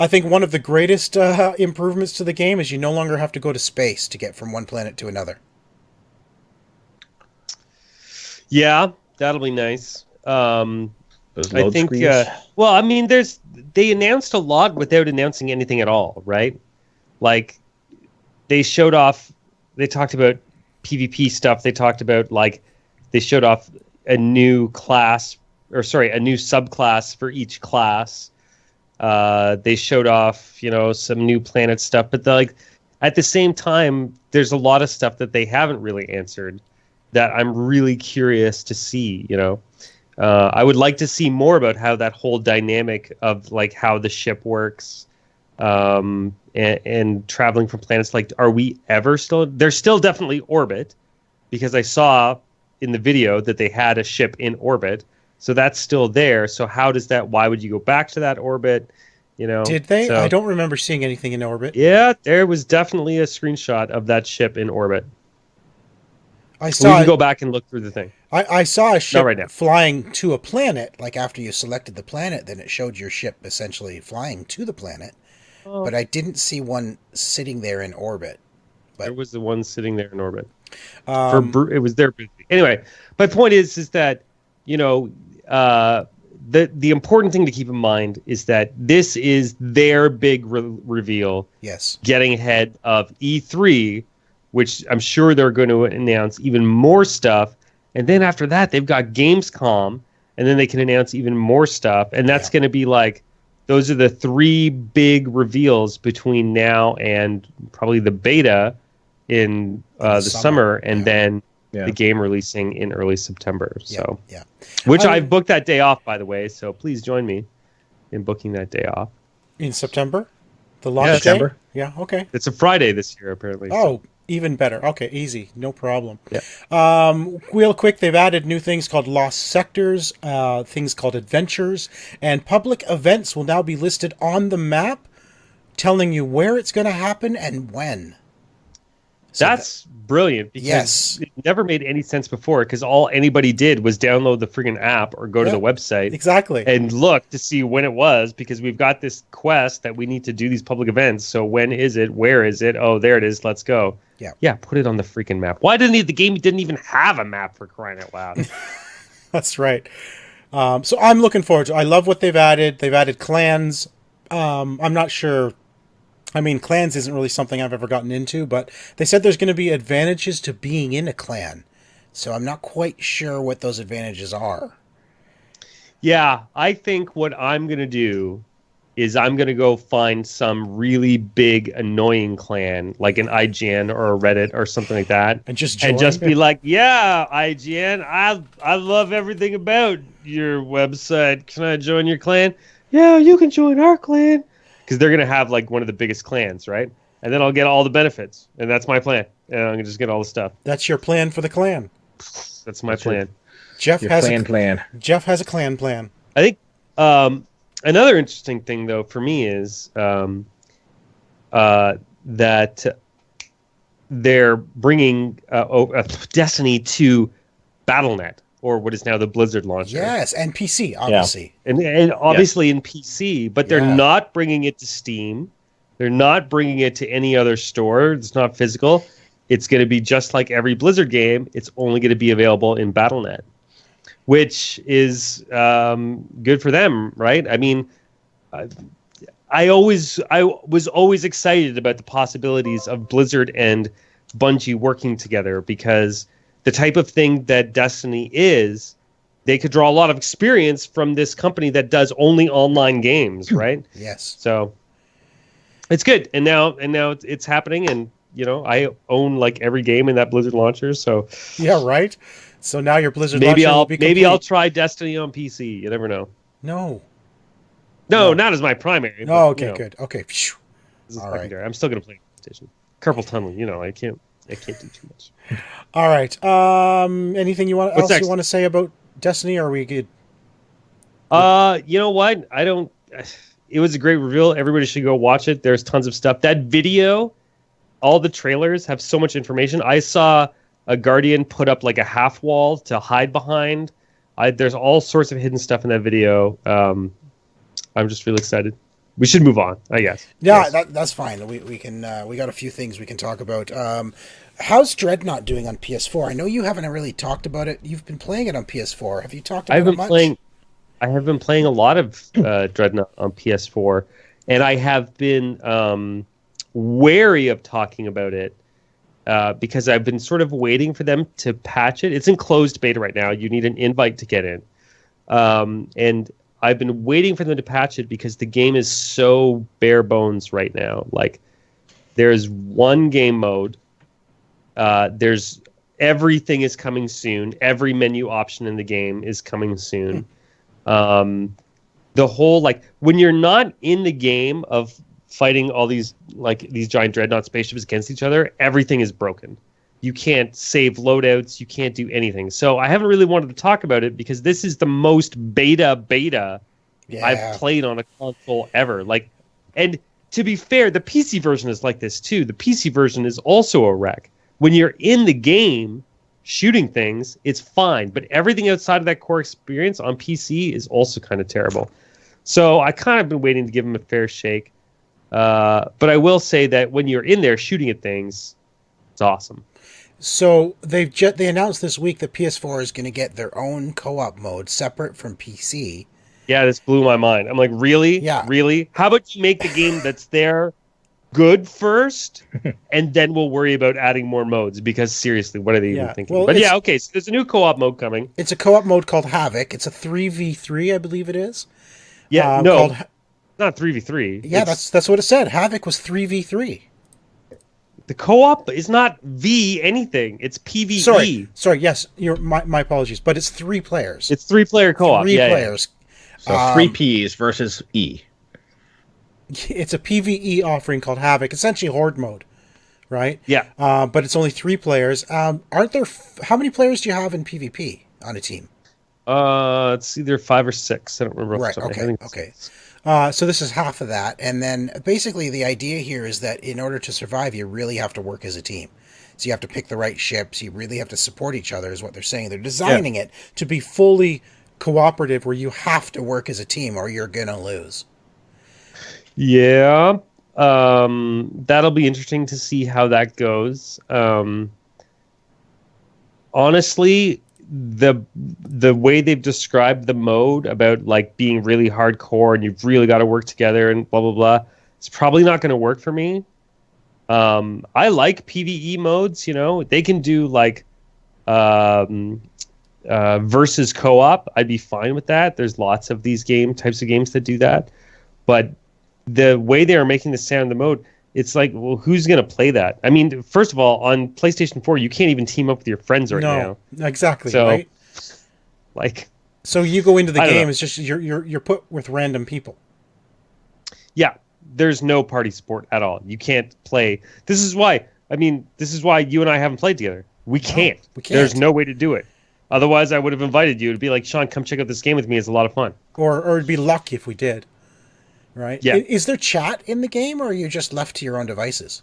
I think one of the greatest improvements to the game is you no longer have to go to space to get from one planet to another.
Yeah, that'll be nice. I think.
Well,
I mean, they announced a lot without announcing anything at all, right? Like, they showed off. They talked about PvP stuff. They talked about they showed off a new class, a new subclass for each class. They showed off, some new planet stuff, but at the same time, there's a lot of stuff that they haven't really answered that I'm really curious to see. I would like to see more about how that whole dynamic of how the ship works, and traveling from planets. Are we ever still? There's still definitely orbit, because I saw in the video that they had a ship in orbit. So that's still there. So how does that? Why would you go back to that orbit?
Did they? I don't remember seeing anything in orbit.
Yeah, there was definitely a screenshot of that ship in orbit.
I saw.
We can go back and look through the thing.
I saw a ship
right now.
flying to a planet. After you selected the planet, then it showed your ship essentially flying to the planet. Oh. But I didn't see one sitting there in orbit. But
there was the one sitting there in orbit. It was there. Anyway, my point is that the important thing to keep in mind is that this is their big reveal.
Yes.
Getting ahead of E3, which I'm sure they're going to announce even more stuff. And then after that, they've got Gamescom, and then they can announce even more stuff. And that's going to be like, those are the 3 big reveals between now and probably the beta in the summer, and then the game releasing in early September. So, which I've booked that day off, by the way. So please join me in booking that day off.
In September? The launch day? Yeah, okay.
It's a Friday this year, apparently.
Oh, so. Even better. Okay, easy. No problem. Real quick, they've added new things called Lost Sectors, things called Adventures, and public events will now be listed on the map, telling you where it's going to happen and when. So
that's brilliant, because it never made any sense before, because all anybody did was download the friggin' app or go to the website and look to see when it was, because we've got this quest that we need to do these public events. So when is it? Where is it? Oh, there it is. Let's go. Yeah, put it on the freaking map. Why didn't the game didn't even have a map, for crying out loud?
That's right. So I'm looking forward to it. I love what they've added. They've added clans. I'm not sure. I mean, clans isn't really something I've ever gotten into, but they said there's going to be advantages to being in a clan. So I'm not quite sure what those advantages are.
Yeah, I think what I'm going to do is I'm going to go find some really big, annoying clan, like an IGN or a Reddit or something like that.
And just
be like, yeah, IGN, I love everything about your website. Can I join your clan? Yeah, you can join our clan. Because they're going to have like one of the biggest clans, right? And then I'll get all the benefits. And that's my plan. And I'm going to just get all the stuff.
That's your plan for the clan.
That's my plan.
Jeff has a clan plan.
I think another interesting thing, though, for me is that they're bringing Destiny to Battle.net, or what is now the Blizzard launcher.
Yes, and PC, obviously.
Yeah. And obviously in PC, but they're not bringing it to Steam. They're not bringing it to any other store. It's not physical. It's going to be just like every Blizzard game. It's only going to be available in Battle.net, which is good for them, right? I mean, I was always excited about the possibilities of Blizzard and Bungie working together, because the type of thing that Destiny is, they could draw a lot of experience from this company that does only online games, right?
Yes.
So it's good, and now it's happening, and I own like every game in that Blizzard launcher. So
yeah, right. So now your Blizzard launcher will be complete.
Maybe I'll try Destiny on PC. You never know.
No,
not as my primary.
Oh, okay, good. Okay,
all right. I'm still gonna play PlayStation. Carpal tunnel. I can't do too much.
All right. Anything you want to say about Destiny? Or are we good?
You know what? I don't. It was a great reveal. Everybody should go watch it. There's tons of stuff. That video, all the trailers have so much information. I saw a Guardian put up like a half wall to hide behind. There's all sorts of hidden stuff in that video. I'm just really excited. We should move on, I guess.
Yeah, yes. That's fine. We can. We got a few things we can talk about. How's Dreadnought doing on PS4? I know you haven't really talked about it. You've been playing it on PS4. Have you talked about it much?
I have been playing a lot of Dreadnought on PS4, and I have been wary of talking about it because I've been sort of waiting for them to patch it. It's in closed beta right now. You need an invite to get in. And I've been waiting for them to patch it because the game is so bare bones right now. Like, there's one game mode. There's everything is coming soon. Every menu option in the game is coming soon. The whole, like, when you're not in the game of fighting all these giant dreadnought spaceships against each other, everything is broken. You can't save loadouts. You can't do anything. So I haven't really wanted to talk about it because this is the most beta I've played on a console ever. Like, and to be fair, the PC version is like this too. The PC version is also a wreck. When you're in the game shooting things, it's fine. But everything outside of that core experience on PC is also kind of terrible. So I kind of been waiting to give them a fair shake. But I will say that when you're in there shooting at things, it's awesome.
So they announced this week that PS4 is going to get their own co-op mode separate from PC.
Yeah, this blew my mind. I'm like, really?
Yeah.
Really? How about you make the game that's there good first, and then we'll worry about adding more modes. Because seriously, what are they even thinking?
Well,
but yeah, okay. So there's a new co-op mode coming.
It's a co-op mode called Havoc. It's a 3v3, I believe it is.
Yeah, no, not 3v3.
Yeah, that's what it said. Havoc was 3v3.
The co-op is not V anything. It's PvE.
Sorry. Yes, my apologies, but it's 3 players.
It's 3-player co-op.
3 players.
So 3 Ps versus E.
It's a PvE offering called Havoc, essentially Horde mode, right?
Yeah.
But it's only 3 players. Aren't there? How many players do you have in PvP on a team?
It's either 5 or 6. I don't remember.
Right. Okay. So this is half of that, and then basically the idea here is that in order to survive, you really have to work as a team. So you have to pick the right ships. You really have to support each other, is what they're saying. They're designing it to be fully cooperative, where you have to work as a team, or you're gonna lose.
Yeah. That'll be interesting to see how that goes. Honestly, the way they've described the mode about like being really hardcore and you've really got to work together and blah blah blah, it's probably not going to work for me. I like PvE modes, they can do like versus co-op. I'd be fine with that. There's lots of these types of games that do that, but the way they are making the sound the mode, it's like, well, who's going to play that? I mean, first of all, on PlayStation 4, you can't even team up with your friends right now.
No, exactly.
So,
right?
Like,
so you go into the game, it's just you're put with random people.
Yeah, there's no party support at all. You can't play. This is why you and I haven't played together. We can't. There's no way to do it. Otherwise, I would have invited you to be like, Sean, come check out this game with me. It's a lot of fun.
Or it'd be lucky if we did. Right?
Yeah.
Is there chat in the game, or are you just left to your own devices?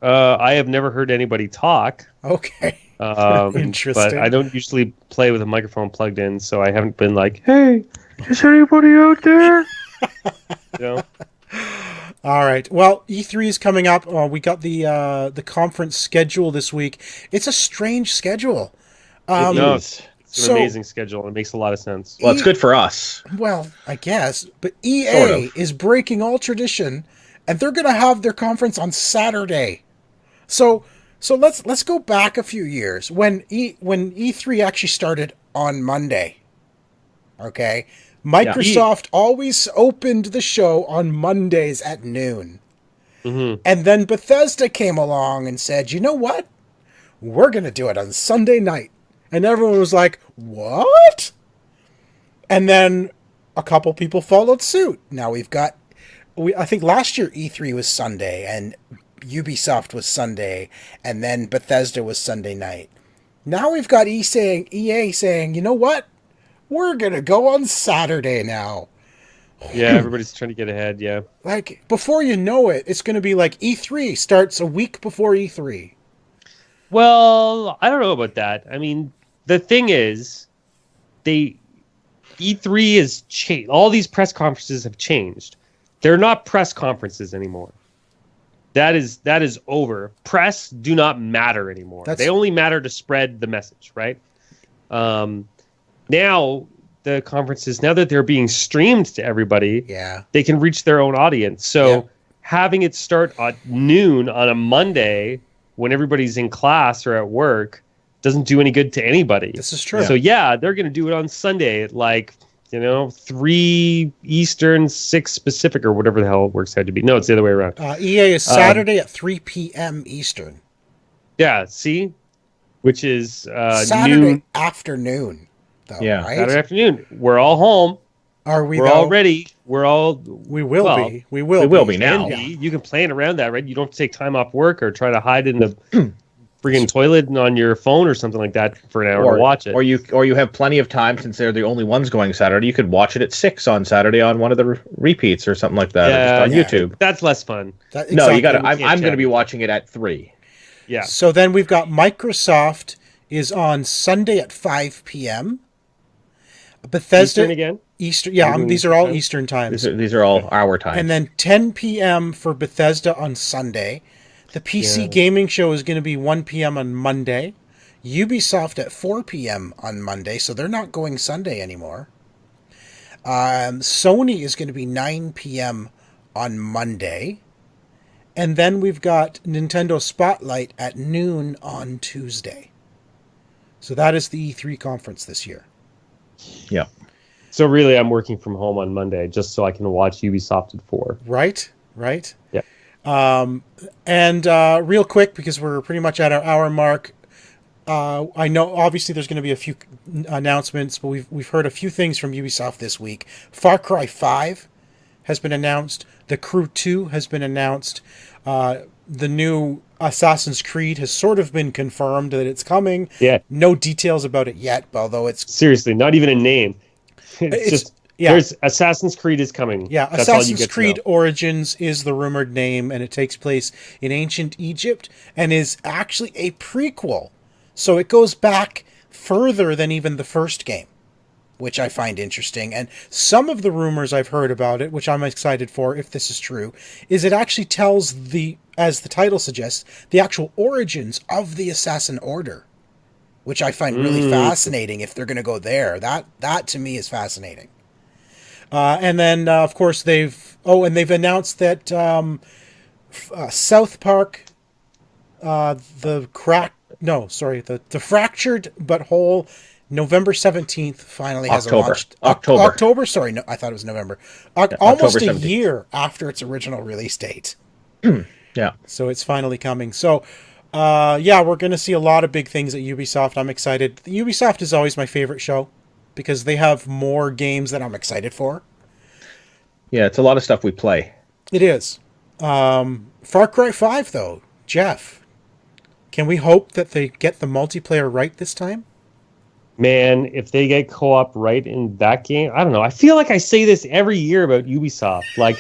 I have never heard anybody talk.
Okay. Interesting.
But I don't usually play with a microphone plugged in, so I haven't been like, hey, is anybody out there?
All right. Well, E3 is coming up. We got the conference schedule this week. It's a strange schedule.
It's an amazing schedule. It makes a lot of sense.
Well, it's good for us.
Well, I guess. But EA is breaking all tradition, and they're going to have their conference on Saturday. So let's go back a few years when E3 actually started on Monday. Okay? Microsoft always opened the show on Mondays at noon.
Mm-hmm.
And then Bethesda came along and said, you know what? We're going to do it on Sunday night. And everyone was like, what? And then a couple people followed suit. Now I think last year E3 was Sunday, and Ubisoft was Sunday, and then Bethesda was Sunday night. Now we've got EA saying, you know what? We're going to go on Saturday now.
Yeah, everybody's trying to get ahead, yeah.
Like, before you know it, it's going to be like E3 starts a week before E3.
Well, I don't know about that. I mean, the thing is, E3 is changed. All these press conferences have changed. They're not press conferences anymore. That is over. Press do not matter anymore. They only matter to spread the message, right? Now the conferences, now that they're being streamed to everybody, they can reach their own audience. So having it start at noon on a Monday when everybody's in class or at work doesn't do any good to anybody.
This is true.
So they're going to do it on Sunday at 3 Eastern, 6 Pacific, or whatever the hell it works out to be. No, it's the other way around.
EA is Saturday at 3 p.m. Eastern.
Yeah, see? Which is
Saturday afternoon, though, right?
Saturday afternoon. We're all home.
Are we?
We're all ready. We will
be. We will be
now.
You can plan around that, right? You don't have to take time off work or try to hide in the friggin' toilet on your phone or something like that for an hour to watch it.
Or you have plenty of time, since they're the only ones going Saturday. You could watch it at 6 on Saturday on one of the repeats or something like that, or just on YouTube.
That's less fun.
No, you got to. I'm going to be watching it at 3.
Yeah.
So then we've got Microsoft is on Sunday at 5 p.m. Bethesda
Eastern again.
Eastern, yeah. These are all Eastern times.
These are all our times.
And then 10 p.m. for Bethesda on Sunday. The PC gaming show is going to be 1 p.m. on Monday. Ubisoft at 4 p.m. on Monday, so they're not going Sunday anymore. Sony is going to be 9 p.m. on Monday. And then we've got Nintendo Spotlight at noon on Tuesday. So that is the E3 conference this year.
Yeah.
So really, I'm working from home on Monday just so I can watch Ubisoft at 4.
Right.
Yeah.
And real quick, because we're pretty much at our hour mark, I know obviously there's going to be a few announcements, but we've heard a few things from Ubisoft this week. Far Cry 5 has been announced. The Crew 2 has been announced. The new Assassin's Creed has sort of been confirmed that it's coming.
Yeah.
No details about it yet, although it's...
Seriously, not even a name. It's just... Yeah. There's Assassin's Creed is coming.
Yeah,
That's
Assassin's Creed Origins is the rumored name, and it takes place in ancient Egypt and is actually a prequel. So it goes back further than even the first game, which I find interesting. And some of the rumors I've heard about it, which I'm excited for if this is true, is it actually tells as the title suggests, the actual origins of the Assassin Order, which I find really fascinating if they're going to go there. That to me is fascinating. And then, of course, they've announced that South Park, the Fractured But Whole, November 17th finally has a launch. October. Sorry, no, I thought it was November. Almost a year after its original release date.
Yeah.
So it's finally coming. So, we're going to see a lot of big things at Ubisoft. I'm excited. Ubisoft is always my favorite show, because they have more games that I'm excited for.
Yeah, it's a lot of stuff we play.
It is. Far Cry 5, though. Jeff, can we hope that they get the multiplayer right this time?
Man, if they get co-op right in that game, I don't know. I feel like I say this every year about Ubisoft. Like,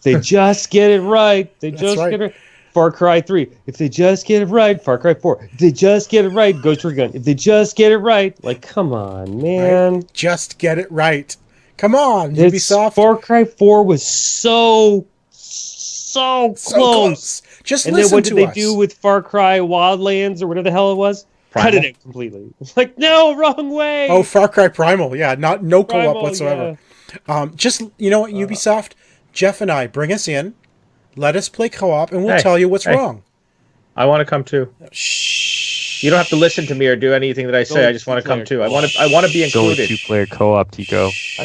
they just get it right. Get it right. Far Cry 3. If they just get it right, Far Cry 4. If they just get it right, Ghost Recon. If they just get it right, like, come on, man.
Right? Just get it right. Come on, Ubisoft.
Far Cry 4 was so close.
Just
and
listen to us.
And then what did they do with Far Cry Wildlands or whatever the hell it was?
Primal.
Cut it out completely. It's like, no, wrong way.
Oh, Far Cry Primal. Yeah, no
Primal,
co-op whatsoever.
Yeah.
Just, you know what, Ubisoft? Jeff and I, bring us in. Let us play co-op, and we'll tell you what's wrong.
I want to come too.
Shh.
You don't have to listen to me or do anything that I say. I just want to come too. I want to be included.
Two-player co-op, Tycko.
I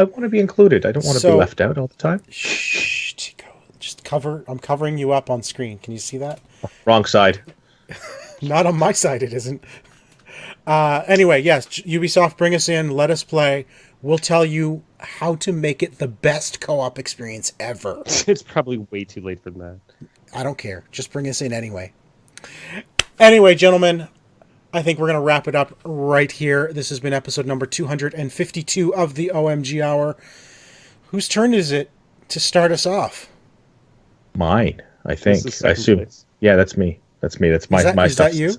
want to be included. I don't want to be left out all the time.
Shh, Tycko. I'm covering you up on screen. Can you see that?
Wrong side.
Not on my side, it isn't. Anyway, yes, Ubisoft, bring us in. Let us play. We'll tell you how to make it the best co-op experience ever.
It's probably way too late for that.
I don't care. Just bring us in anyway. Anyway, gentlemen, I think we're going to wrap it up right here. This has been episode number 252 of the OMG Hour. Whose turn is it to start us off?
Mine, I think. I assume. Place. Yeah, that's me. That's my stuff.
Is that you?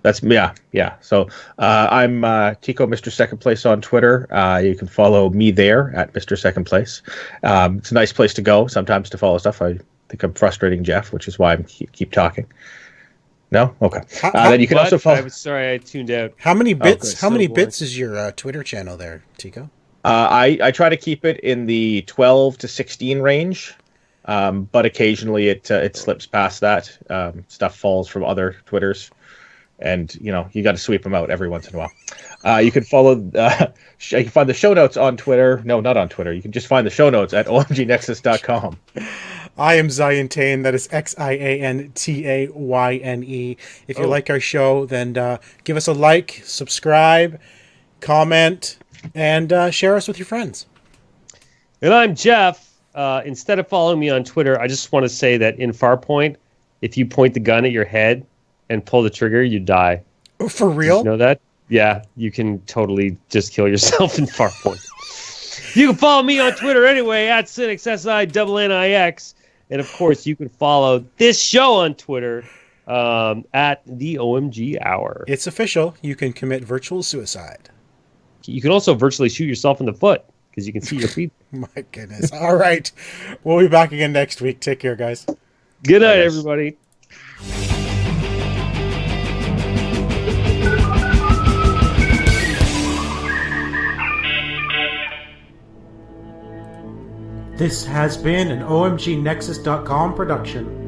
That's yeah. So I'm Tycko, Mr. Second Place on Twitter. You can follow me there at Mr. Second Place. It's a nice place to go sometimes to follow stuff. I think I'm frustrating Jeff, which is why I keep talking. No? Okay. Then you can also follow...
I'm sorry, I tuned out.
How many bits? How many bits is your Twitter channel there, Tycko?
I try to keep it in the 12 to 16 range, but occasionally it slips past that. Stuff falls from other Twitters. And, you got to sweep them out every once in a while. You can follow, you can find the show notes on Twitter. No, not on Twitter. You can just find the show notes at omgnexus.com.
I am Zion Tane. That is Xiantayyne. If you like our show, then give us a like, subscribe, comment, and share us with your friends.
And I'm Jeff. Instead of following me on Twitter, I just want to say that in Farpoint, if you point the gun at your head and pull the trigger, you die.
For real?
Did you know that? Yeah, you can totally just kill yourself in Farpoint. You can follow me on Twitter anyway, at Cynics, SINNIX. And of course, you can follow this show on Twitter at the OMG Hour.
It's official. You can commit virtual suicide.
You can also virtually shoot yourself in the foot because you can see your feet.
My goodness. All right. We'll be back again next week. Take care, guys.
Good night, everybody.
This has been an OMGNexus.com production.